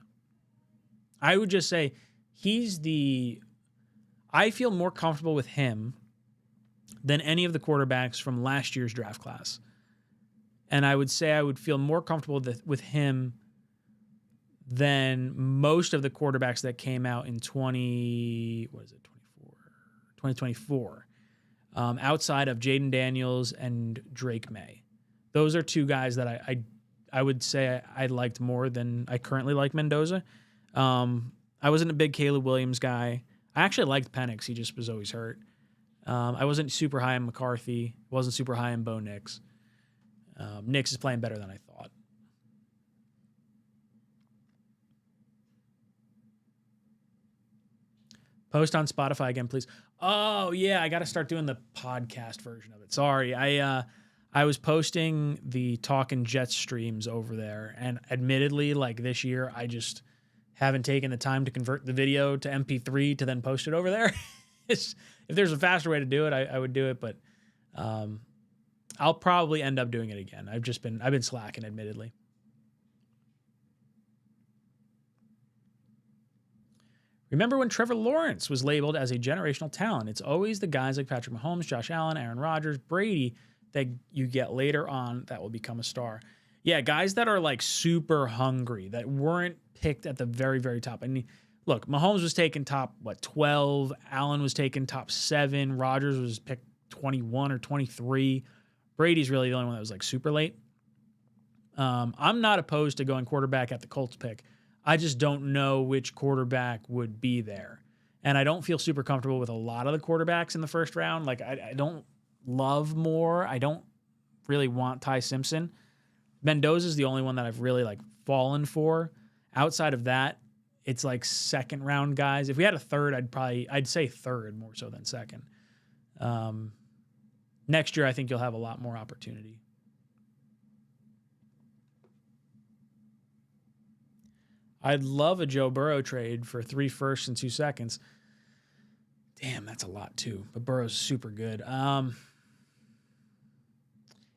A: I would just say I feel more comfortable with him than any of the quarterbacks from last year's draft class. And I would say I would feel more comfortable with him than most of the quarterbacks that came out in 2024, outside of Jaden Daniels and Drake May. Those are two guys that I would say I liked more than I currently like Mendoza. I wasn't a big Caleb Williams guy. I actually liked Penix. He just was always hurt. I wasn't super high on McCarthy. Wasn't super high on Bo Nix. Nix is playing better than I thought. Post on Spotify again, please. Oh, yeah, I got to start doing the podcast version of it. Sorry. I was posting the Talkin' Jets streams over there, and admittedly, like this year, I just haven't taken the time to convert the video to MP3 to then post it over there. If there's a faster way to do it, I would do it, but I'll probably end up doing it again. I've been slacking, admittedly. Remember when Trevor Lawrence was labeled as a generational talent? It's always the guys like Patrick Mahomes, Josh Allen, Aaron Rodgers, Brady that you get later on that will become a star. Yeah, guys that are like super hungry, that weren't picked at the very, very top. I mean, look, Mahomes was taken top, 12? Allen was taken top 7. Rodgers was picked 21 or 23. Brady's really the only one that was like super late. I'm not opposed to going quarterback at the Colts pick. I just don't know which quarterback would be there. And I don't feel super comfortable with a lot of the quarterbacks in the first round. Like, I don't love Moore. I don't really want Ty Simpson. Mendoza is the only one that I've really like fallen for. Outside of that, it's like second round guys. If we had a third, I'd say third more so than second. Next year, I think you'll have a lot more opportunity. I'd love a Joe Burrow trade for 3 firsts and 2 seconds. Damn, that's a lot too. But Burrow's super good.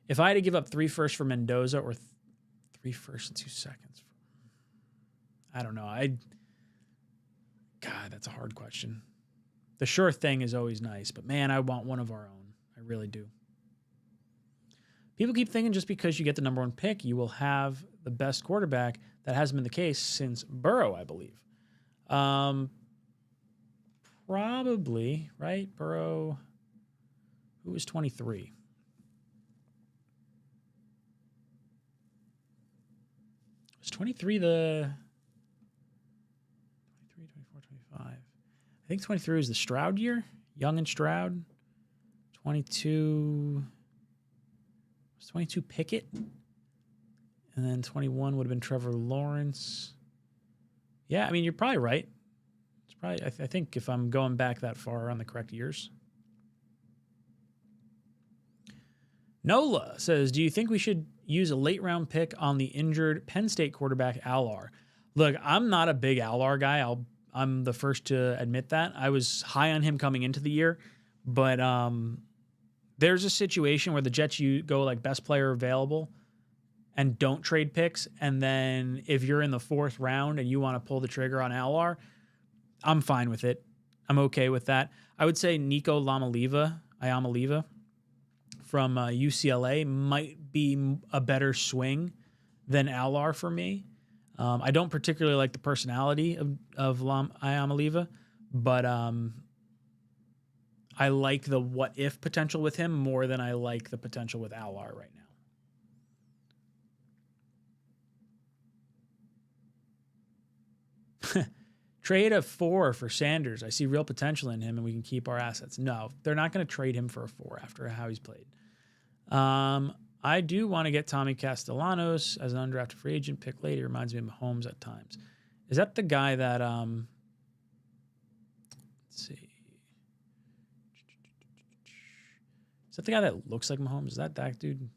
A: If I had to give up 3 firsts for Mendoza or 3 firsts and 2 seconds, I don't know. God, that's a hard question. The sure thing is always nice, but man, I want one of our own. I really do. People keep thinking just because you get the number 1 pick, you will have the best quarterback. That hasn't been the case since Burrow, I believe. Probably, right? Burrow, who was 23? Was 23 the 23, 24, 25? I think 23 was the Stroud year. Young and Stroud. 22 was 22 Pickett. And then 21 would have been Trevor Lawrence. Yeah, I mean, you're probably right. It's probably, I think if I'm going back that far on the correct years. Nola says, do you think we should use a late round pick on the injured Penn State quarterback 𝐂𝐼𝐼𝐼? Look, I'm not a big 𝐂𝐼𝐼 guy. I'm the first to admit that. I was high on him coming into the year, but there's a situation where the Jets, you go like best player available and don't trade picks. And then if you're in the 4th round and you want to pull the trigger on 𝐂𝐼𝐼, I'm fine with it. I'm okay with that. I would say Nico Iamaleava from UCLA might be a better swing than 𝐂𝐼𝐼 for me. I don't particularly like the personality of Iamaleava, but I like the what if potential with him more than I like the potential with 𝐂𝐼𝐼 right now. Trade a 4 for Sanders. I see real potential in him and we can keep our assets. No, they're not going to trade him for a 4 after how he's played. I do want to get Tommy Castellanos as an undrafted free agent pick later. Reminds me of Mahomes at times. Is that the guy that, let's see. Is that the guy that looks like Mahomes? Is that dude?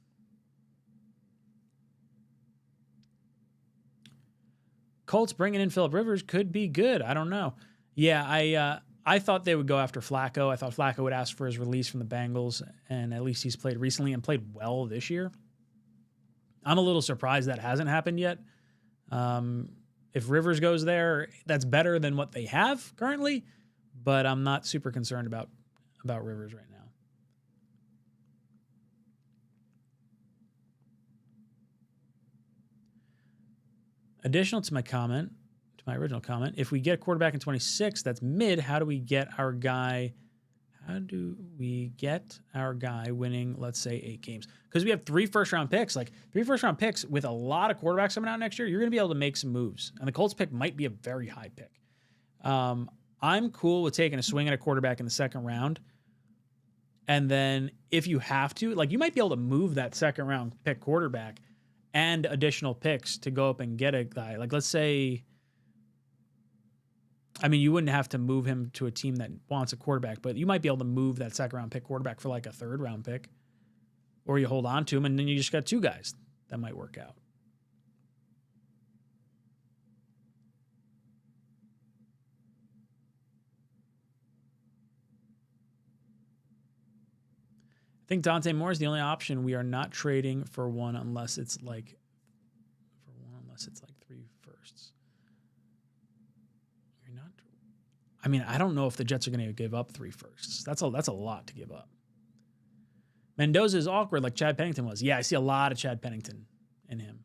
A: Colts bringing in Phillip Rivers could be good. I don't know. Yeah, I thought they would go after Flacco. I thought Flacco would ask for his release from the Bengals, and at least he's played recently and played well this year. I'm a little surprised that hasn't happened yet. If Rivers goes there, that's better than what they have currently, but I'm not super concerned about about Rivers right now. Additional to my comment, to my original comment, if we get a quarterback in 26 that's mid, how do we get our guy? How do we get our guy winning, let's say, 8 games? Because we have 3 first-round picks. Like 3 first-round picks with a lot of quarterbacks coming out next year, you're going to be able to make some moves. And the Colts pick might be a very high pick. I'm cool with taking a swing at a quarterback in the second round. And then if you have to, like you might be able to move that second-round pick quarterback and additional picks to go up and get a guy. Like let's say, I mean, you wouldn't have to move him to a team that wants a quarterback, but you might be able to move that second-round pick quarterback for like a third-round pick. Or you hold on to him, and then you just got 2 guys that might work out. I think Dante Moore is the only option. We are not trading for one unless it's like 3 firsts. You're not. I mean, I don't know if the Jets are going to give up 3 firsts. That's a lot to give up. Mendoza is awkward like Chad Pennington was. Yeah, I see a lot of Chad Pennington in him.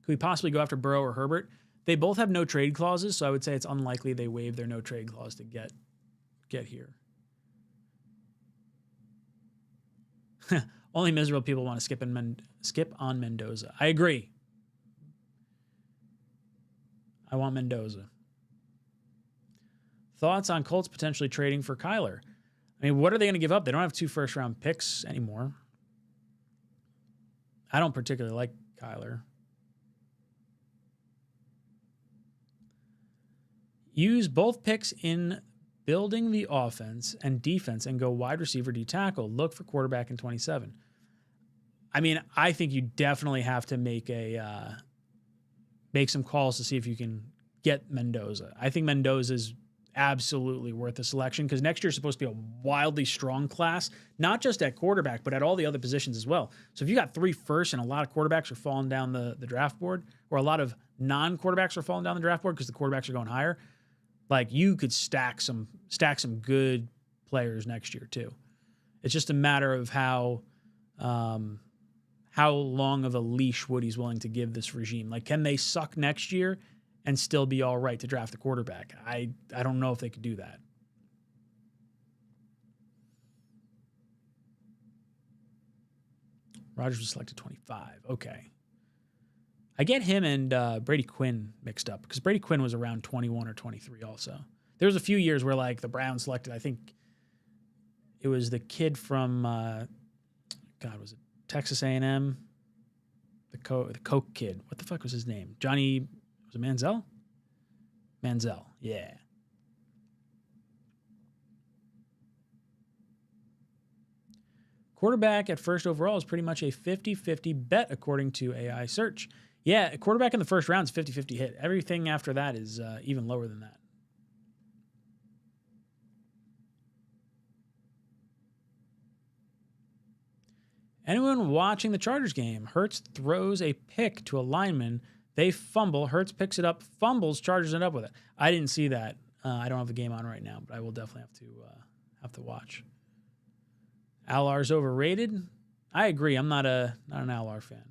A: Could we possibly go after Burrow or Herbert? They both have no trade clauses, so I would say it's unlikely they waive their no trade clause to get here. Only miserable people want to skip on Mendoza. I agree. I want Mendoza. Thoughts on Colts potentially trading for 𝐀𝐟? I mean, what are they going to give up? They don't have 2 first-round picks anymore. I don't particularly like 𝐀𝐟. Use both picks in building the offense and defense and go wide receiver, D tackle. Look for quarterback in 27. I mean, I think you definitely have to make some calls to see if you can get Mendoza. I think Mendoza is absolutely worth a selection because next year is supposed to be a wildly strong class, not just at quarterback, but at all the other positions as well. So if you got 3 firsts and a lot of quarterbacks are falling down the draft board, or a lot of non-quarterbacks are falling down the draft board because the quarterbacks are going higher, like you could stack some good players next year too. It's just a matter of how long of a leash Woody's willing to give this regime. Like, can they suck next year and still be all right to draft a quarterback? I don't know if they could do that. Rodgers was selected 25. Okay. I get him and Brady Quinn mixed up because Brady Quinn was around 21 or 23 also. There was a few years where like the Browns selected, I think it was the kid from, was it Texas A&M? The Coke kid. What the fuck was his name? Johnny, was it Manziel? Manziel, yeah. Quarterback at first overall is pretty much a 50-50 bet according to AI search. Yeah, a quarterback in the first round is 50-50 hit. Everything after that is even lower than that. Anyone watching the Chargers game? Hurts throws a pick to a lineman. They fumble. Hurts picks it up, fumbles, Chargers end up with it. I didn't see that. I don't have the game on right now, but I will definitely have to watch. 𝐿R's overrated. I agree. I'm not an 𝐿R fan.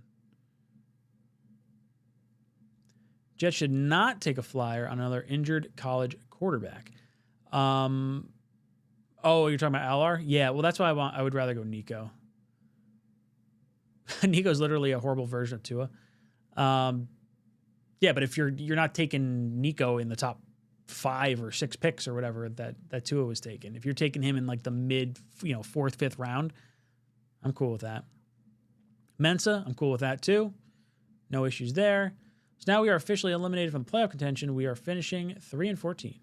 A: Jets should not take a flyer on another injured college quarterback. Oh, you're talking about 𝐿R? Yeah, well, that's why I would rather go Nico. Nico's literally a horrible version of Tua. Yeah, but if you're not taking Nico in the top 5 or 6 picks or whatever that Tua was taken, if you're taking him in like the mid, 4th, 5th round, I'm cool with that. Mensa, I'm cool with that too. No issues there. So now we are officially eliminated from playoff contention. We are finishing 3-14.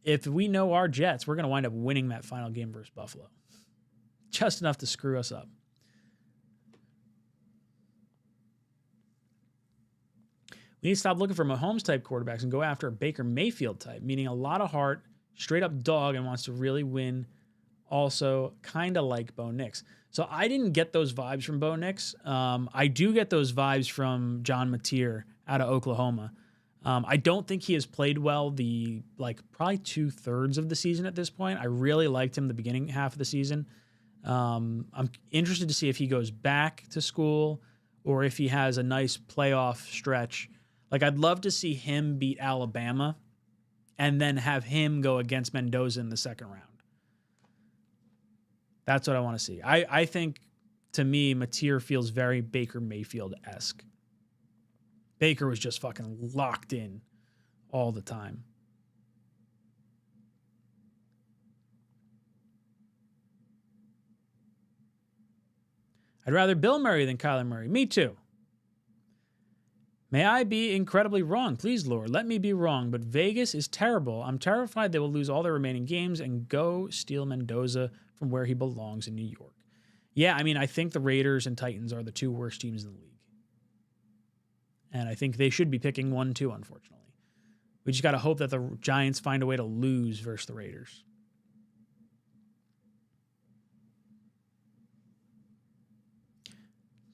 A: If we know our Jets, we're going to wind up winning that final game versus Buffalo. Just enough to screw us up. We need to stop looking for Mahomes-type quarterbacks and go after a Baker Mayfield type, meaning a lot of heart, straight-up dog, and wants to really win. Also, kind of like Bo Nix. So I didn't get those vibes from Bo Nix. I do get those vibes from John Mateer out of Oklahoma. I don't think he has played well probably 2/3 of the season at this point. I really liked him the beginning half of the season. I'm interested to see if he goes back to school or if he has a nice playoff stretch. Like, I'd love to see him beat Alabama and then have him go against Mendoza in the second round. That's what I want to see. I think, to me, Matir feels very Baker Mayfield-esque. Baker was just fucking locked in all the time. I'd rather Bill Murray than Kyler Murray. Me too. May I be incredibly wrong? Please, Lord, let me be wrong, but Vegas is terrible. I'm terrified they will lose all their remaining games and go steal Mendoza from where he belongs in New York. Yeah, I mean, I think the Raiders and Titans are the two worst teams in the league. And I think they should be picking 1-2, unfortunately. We just got to hope that the Giants find a way to lose versus the Raiders.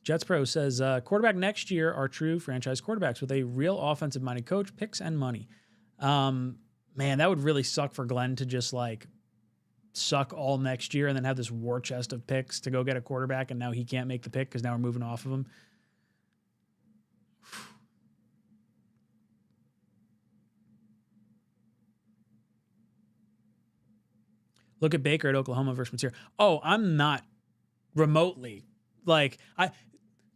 A: Jets Pro says, quarterback next year are true franchise quarterbacks with a real offensive-minded coach, picks, and money. Man, that would really suck for Glenn to just, like, suck all next year and then have this war chest of picks to go get a quarterback, and now he can't make the pick because now we're moving off of him. Look at Baker at Oklahoma versus Matir. Oh, I'm not remotely. Like,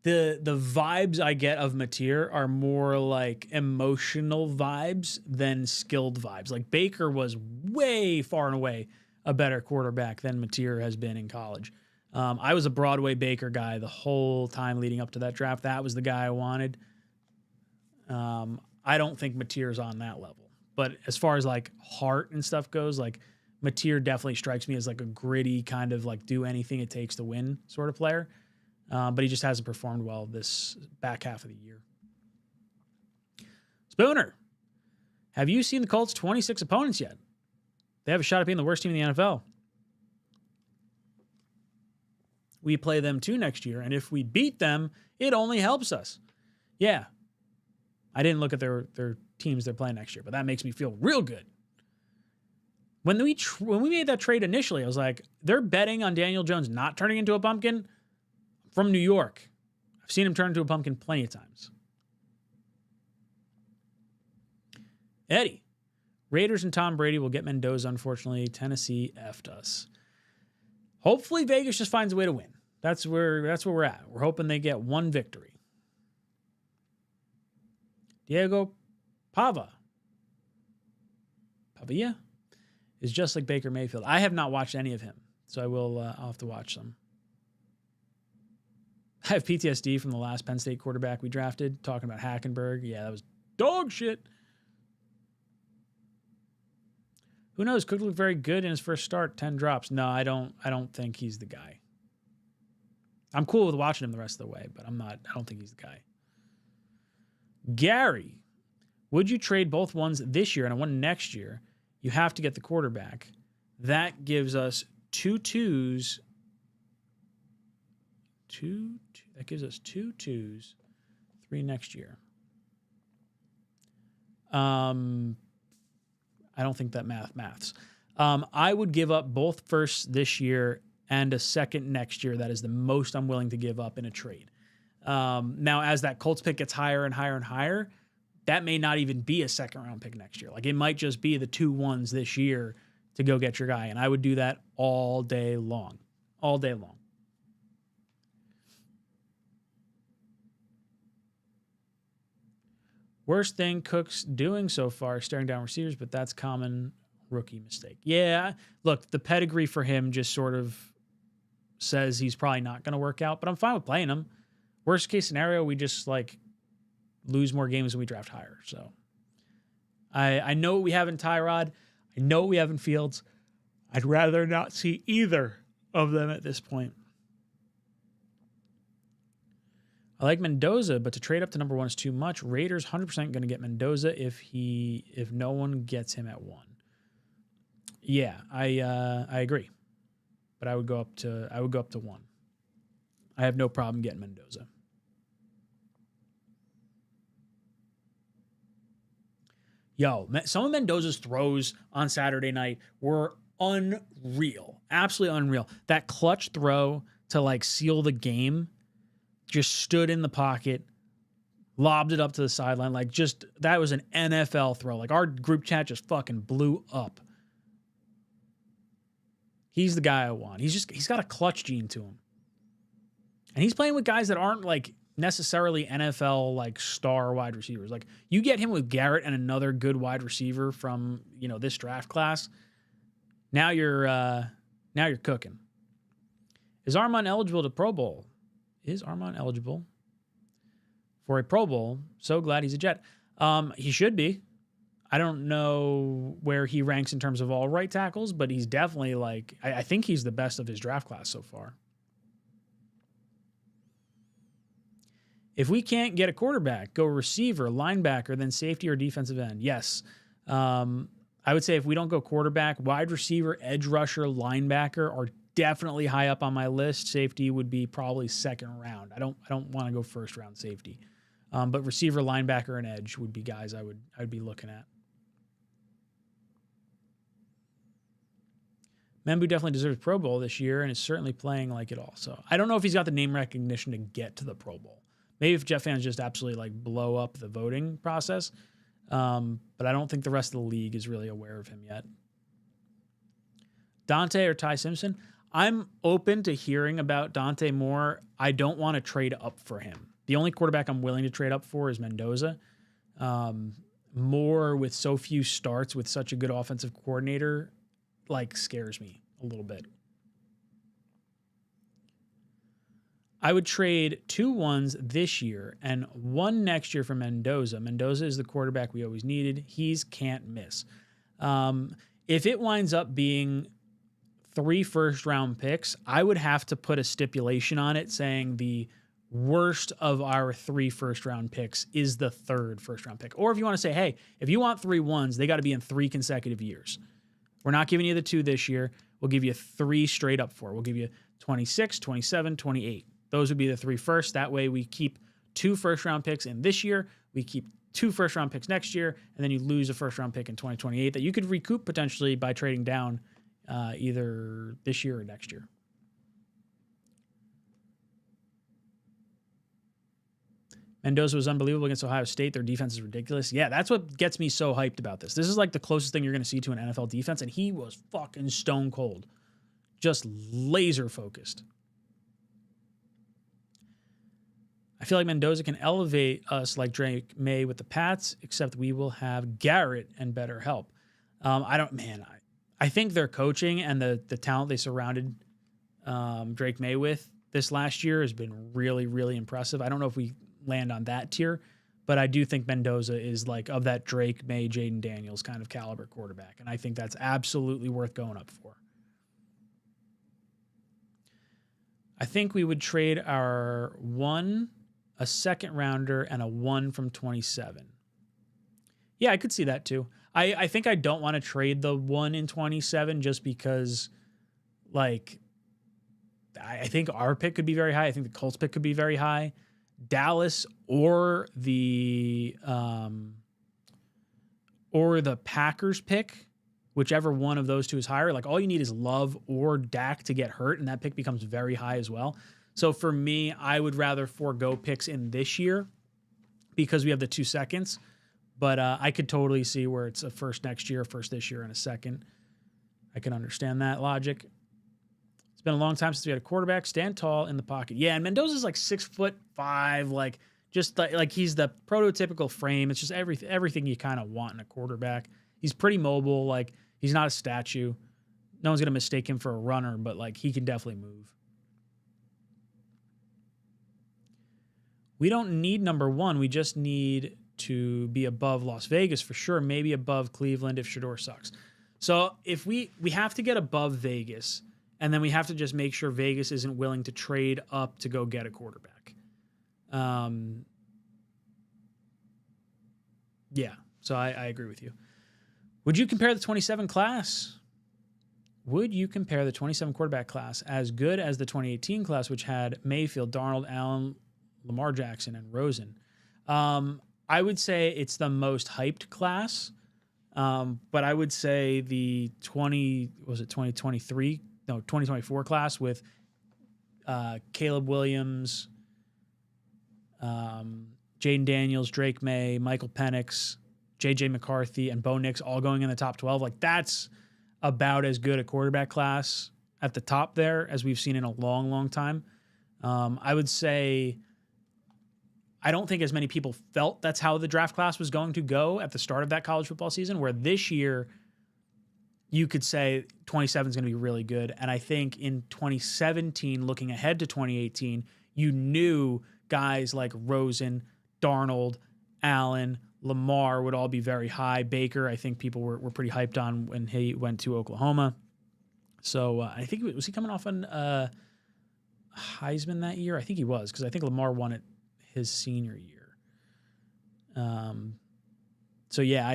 A: the vibes I get of Matir are more like emotional vibes than skilled vibes. Like, Baker was way far and away a better quarterback than Matir has been in college. I was a Broadway Baker guy the whole time leading up to that draft. That was the guy I wanted. I don't think Matir's on that level. But as far as like heart and stuff goes, like, Matir definitely strikes me as like a gritty kind of like do anything it takes to win sort of player. But he just hasn't performed well this back half of the year. Spooner, have you seen the Colts' 26 opponents yet? They have a shot at being the worst team in the NFL. We play them too next year, and if we beat them, it only helps us. Yeah. I didn't look at their teams they're playing next year, but that makes me feel real good. When we made that trade initially, I was like, they're betting on Daniel Jones not turning into a pumpkin from New York. I've seen him turn into a pumpkin plenty of times. Eddie, Raiders and Tom Brady will get Mendoza, unfortunately. Tennessee effed us. Hopefully Vegas just finds a way to win. That's where we're at. We're hoping they get one victory. Diego Pavia is just like Baker Mayfield. I have not watched any of him, so I'll have to watch some. I have PTSD from the last Penn State quarterback we drafted, talking about Hackenberg. Yeah, that was dog shit. Who knows? Could look very good in his first start. 10 drops. No, I don't think he's the guy. I'm cool with watching him the rest of the way, but I don't think he's the guy. Gary, would you trade both ones this year and one next year? You have to get the quarterback. That gives us two twos. That gives us 2 twos, 3 next year. I don't think that maths. I would give up both firsts this year and a second next year. That is the most I'm willing to give up in a trade. Now, as that Colts pick gets higher and higher and higher, that may not even be a second-round pick next year. Like, it might just be the 2 ones this year to go get your guy, and I would do that all day long. All day long. Worst thing Cook's doing so far, staring down receivers, but that's common rookie mistake. Yeah, look, the pedigree for him just sort of says he's probably not going to work out, but I'm fine with playing him. Worst case scenario, we just like lose more games and we draft higher. So I know what we have in Tyrod. I know what we have in Fields. I'd rather not see either of them at this point. I like Mendoza, but to trade up to number 1 is too much. Raiders 100% going to get Mendoza if no one gets him at 1. Yeah, I agree. But I would go up to 1. I have no problem getting Mendoza. Yo, some of Mendoza's throws on Saturday night were unreal. Absolutely unreal. That clutch throw to like seal the game just stood in the pocket, lobbed it up to the sideline. Like, just, that was an NFL throw. Like, our group chat just fucking blew up. He's the guy I want. He's got a clutch gene to him. And he's playing with guys that aren't, like, necessarily NFL, like, star wide receivers. Like, you get him with Garrett and another good wide receiver from, you know, this draft class. Now you're cooking. Is Armand eligible to Pro Bowl? Is Armand eligible for a Pro Bowl? So glad he's a Jet. He should be. I don't know where he ranks in terms of all right tackles, but he's definitely, like, I think he's the best of his draft class so far. If we can't get a quarterback, go receiver, linebacker, then safety or defensive end. Yes. I would say if we don't go quarterback, wide receiver, edge rusher, linebacker are definitely high up on my list. Safety would be probably second round. I don't want to go first round safety. But receiver, linebacker, and edge would be guys I'd be looking at. Membu definitely deserves Pro Bowl this year and is certainly playing like it all. So I don't know if he's got the name recognition to get to the Pro Bowl. Maybe if Jet fans just absolutely like blow up the voting process. But I don't think the rest of the league is really aware of him yet. Dante or Ty Simpson? I'm open to hearing about Dante more. I don't want to trade up for him. The only quarterback I'm willing to trade up for is Mendoza. More with so few starts with such a good offensive coordinator, like, scares me a little bit. I would trade 2 ones this year and 1 next year for Mendoza. Mendoza is the quarterback we always needed. He's can't miss. If it winds up being 3 first-round picks, I would have to put a stipulation on it saying the worst of our 3 first-round picks is the 3rd first-round pick. Or if you want to say, hey, if you want 3 ones, they got to be in 3 consecutive years. We're not giving you the 2 this year. We'll give you 3 straight up for. We'll give you 26, 27, 28. Those would be the 3 first. That way we keep 2 first-round picks in this year. We keep 2 first-round picks next year, and then you lose a first-round pick in 2028 that you could recoup potentially by trading down either this year or next year. Mendoza was unbelievable against Ohio State. Their defense is ridiculous. Yeah, that's what gets me so hyped about this. This is like the closest thing you're going to see to an NFL defense, and he was fucking stone cold. Just laser focused. I feel like Mendoza can elevate us like Drake May with the Pats, except we will have Garrett and better help. I think their coaching and the talent they surrounded Drake May with this last year has been really, really impressive. I don't know if we land on that tier, but I do think Mendoza is like of that Drake May, Jaden Daniels kind of caliber quarterback, and I think that's absolutely worth going up for. I think we would trade our 1, a second rounder, and a 1 from 27. Yeah, I could see that too. I think I don't want to trade the 1 in 27 just because, like, I think our pick could be very high. I think the Colts pick could be very high. Dallas or the Packers pick, whichever one of those 2 is higher. Like, all you need is Love or Dak to get hurt, and that pick becomes very high as well. So for me, I would rather forego picks in this year because we have the 2 seconds. But I could totally see where it's a first next year, a first this year, and a second. I can understand that logic. It's been a long time since we had a quarterback. Stand tall in the pocket. Yeah, and Mendoza's like 6'5", like just like he's the prototypical frame. It's just everything you kind of want in a quarterback. He's pretty mobile. Like, he's not a statue. No one's gonna mistake him for a runner, but like he can definitely move. We don't need number 1. We just need to be above Las Vegas for sure, maybe above Cleveland if Shedeur sucks. So if we have to get above Vegas, and then we have to just make sure Vegas isn't willing to trade up to go get a quarterback. Yeah, so I agree with you. Would you compare the 27 class? Would you compare the 27 quarterback class as good as the 2018 class, which had Mayfield, Darnold, Allen, Lamar Jackson, and Rosen? I would say it's the most hyped class, but I would say the 2024 class with Caleb Williams, Jaden Daniels, Drake May, Michael Penix, J.J. McCarthy, and Bo Nix all going in the top 12. Like, that's about as good a quarterback class at the top there as we've seen in a long, long time. I would say I don't think as many people felt that's how the draft class was going to go at the start of that college football season, where this year you could say 27 is going to be really good. And I think in 2017, looking ahead to 2018, you knew guys like Rosen, Darnold, Allen, Lamar would all be very high. Baker, I think people were pretty hyped on when he went to Oklahoma. So I think, was he coming off on Heisman that year? I think he was, because I think Lamar won it his senior year. So yeah,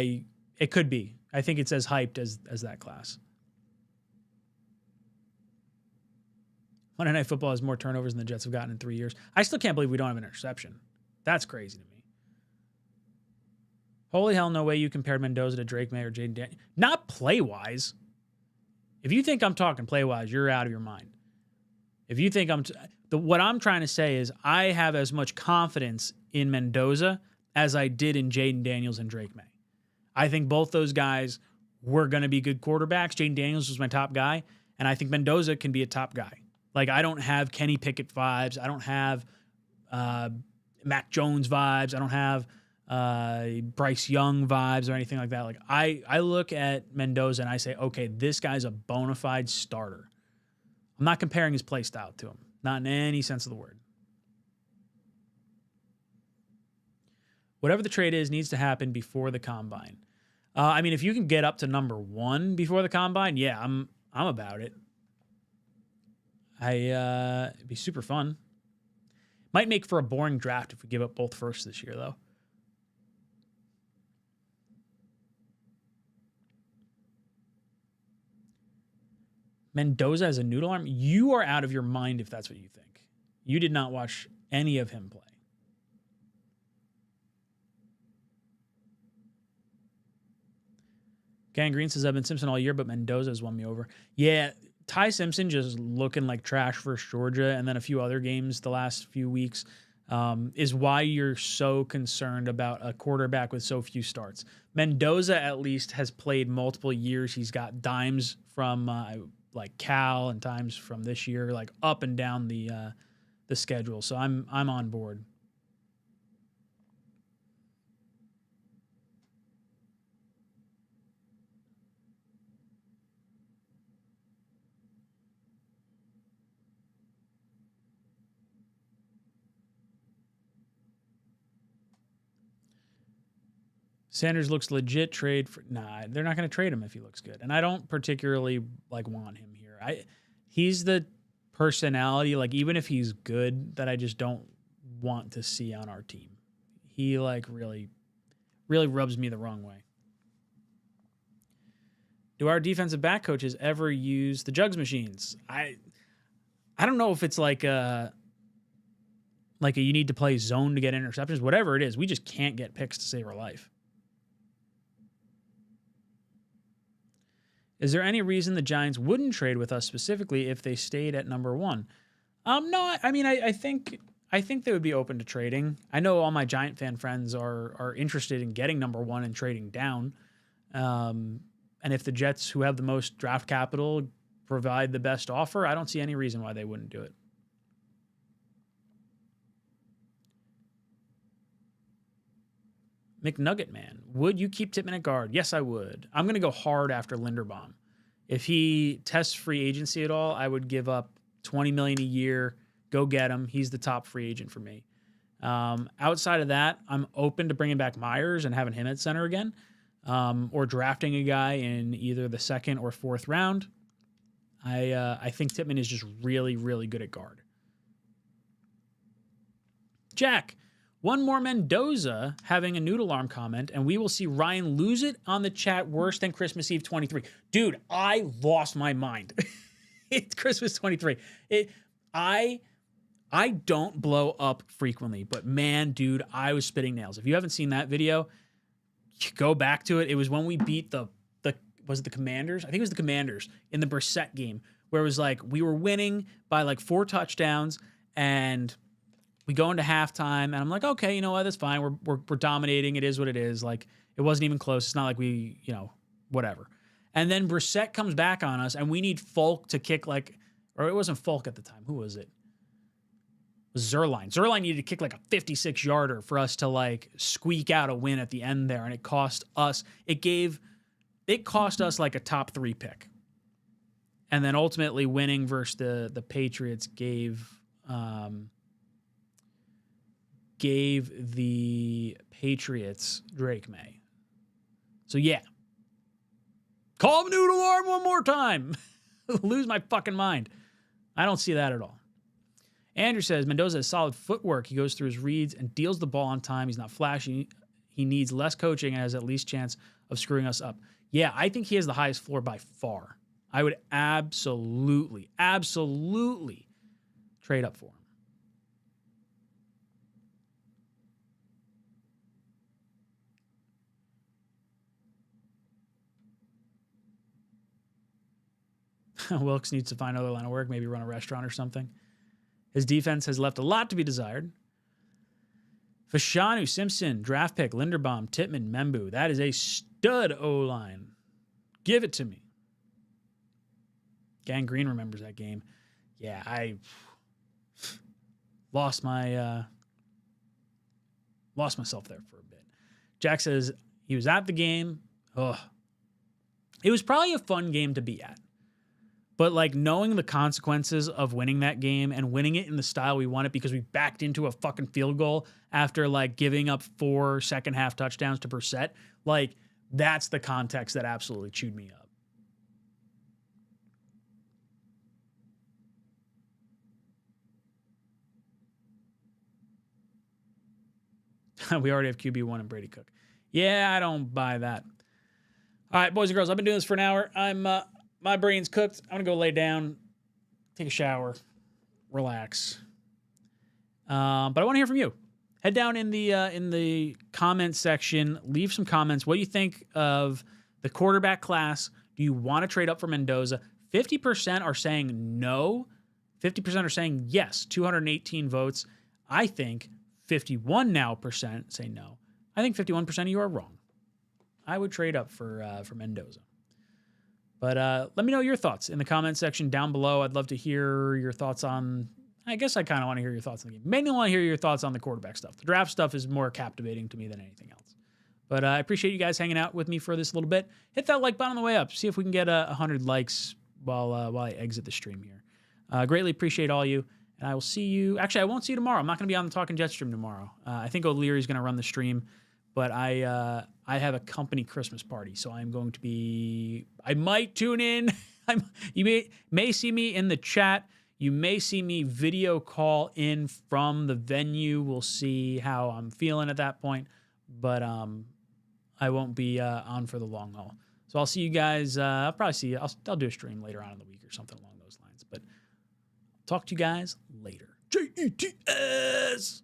A: it could be. I think it's as hyped as that class. Monday Night Football has more turnovers than the Jets have gotten in 3 years. I still can't believe we don't have an interception. That's crazy to me. Holy hell, no way you compared Mendoza to Drake May or Jaden Daniels. Not play-wise. If you think I'm talking play-wise, you're out of your mind. If you think what I'm trying to say is I have as much confidence in Mendoza as I did in Jaden Daniels and Drake May. I think both those guys were going to be good quarterbacks. Jaden Daniels was my top guy, and I think Mendoza can be a top guy. Like, I don't have Kenny Pickett vibes. I don't have Mac Jones vibes. I don't have Bryce Young vibes or anything like that. Like, I look at Mendoza and I say, okay, this guy's a bona fide starter. I'm not comparing his play style to him. Not in any sense of the word. Whatever the trade is needs to happen before the combine. I mean, if you can get up to number 1 before the combine, yeah, I'm about it. It'd be super fun. Might make for a boring draft if we give up both firsts this year, though. Mendoza as a noodle arm? You are out of your mind if that's what you think. You did not watch any of him play. Gang Green says, I've been Simpson all year, but Mendoza has won me over. Yeah, Ty Simpson just looking like trash for Georgia and then a few other games the last few weeks is why you're so concerned about a quarterback with so few starts. Mendoza at least has played multiple years. He's got dimes from like Cal and times from this year, like up and down the schedule. So I'm on board. Sanders looks legit. Trade for they're not going to trade him if he looks good, and I don't particularly like want him here. He's the personality, like even if he's good, that I just don't want to see on our team. He like really rubs me the wrong way. Do our defensive back coaches ever use the jugs machines? I don't know if it's like a you need to play zone to get interceptions. Whatever it is, we just can't get picks to save our life. Is there any reason the Giants wouldn't trade with us specifically if they stayed at number 1? No, I mean, I think they would be open to trading. I know all my Giant fan friends are interested in getting number 1 and trading down. And if the Jets, who have the most draft capital, provide the best offer, I don't see any reason why they wouldn't do it. McNugget Man, would you keep Tippmann at guard? Yes, I would. I'm going to go hard after Linderbaum. If he tests free agency at all, I would give up $20 million a year. Go get him. He's the top free agent for me. Outside of that, I'm open to bringing back Myers and having him at center again, or drafting a guy in either the 2nd or 4th round. I think Tippmann is just really, really good at guard. Jack, one more Mendoza having a noodle arm comment, and we will see Ryan lose it on the chat worse than Christmas Eve 23. Dude, I lost my mind. It's Christmas 23. I don't blow up frequently, but man, dude, I was spitting nails. If you haven't seen that video, go back to it. It was when we beat was it the Commanders? I think it was the Commanders in the Brissett game, where it was like we were winning by like 4 touchdowns, and we go into halftime, and I'm like, okay, you know what? That's fine. We're dominating. It is what it is. Like, it wasn't even close. It's not like we, whatever. And then Brissett comes back on us, and we need Folk to kick or it wasn't Folk at the time. Who was it? It was Zerline. Zerline needed to kick like a 56-yarder for us to squeak out a win at the end there, and it cost us. It cost us like a top 3 pick. And then ultimately winning versus the Patriots gave the Patriots Drake May. So yeah. Call him noodle arm one more time. Lose my fucking mind. I don't see that at all. Andrew says, Mendoza has solid footwork. He goes through his reads and deals the ball on time. He's not flashy. He needs less coaching and has at least chance of screwing us up. Yeah, I think he has the highest floor by far. I would absolutely trade up for him. Wilkes needs to find another line of work, maybe run a restaurant or something. His defense has left a lot to be desired. Fashanu, Simpson, draft pick, Linderbaum, Tittman, Membu. That is a stud O-line. Give it to me. Gang Green remembers that game. Yeah, I lost myself there for a bit. Jack says he was at the game. It was probably a fun game to be at. But knowing the consequences of winning that game and winning it in the style we won it because we backed into a fucking field goal after giving up 4 second half touchdowns to Brissett, that's the context that absolutely chewed me up. We already have QB1 and Brady Cook. Yeah, I don't buy that. All right, boys and girls, I've been doing this for an hour. My brain's cooked. I'm going to go lay down, take a shower, relax. But I want to hear from you. Head down in the comments section. Leave some comments. What do you think of the quarterback class? Do you want to trade up for Mendoza? 50% are saying no. 50% are saying yes. 218 votes. I think 51% now say no. I think 51% of you are wrong. I would trade up for Mendoza. But let me know your thoughts in the comment section down below. I'd love to hear your thoughts on... I guess I kind of want to hear your thoughts on the game. Mainly want to hear your thoughts on the quarterback stuff. The draft stuff is more captivating to me than anything else. But I appreciate you guys hanging out with me for this little bit. Hit that like button on the way up. See if we can get 100 likes while I exit the stream here. Greatly appreciate all you. And I will see you... Actually, I won't see you tomorrow. I'm not going to be on the Talking Jets stream tomorrow. I think O'Leary's going to run the stream. But I have a company Christmas party, so I'm going to be... I might tune in. You may see me in the chat. You may see me video call in from the venue. We'll see how I'm feeling at that point. But I won't be on for the long haul. So I'll see you guys. I'll probably see you. I'll do a stream later on in the week or something along those lines. But talk to you guys later. JETS!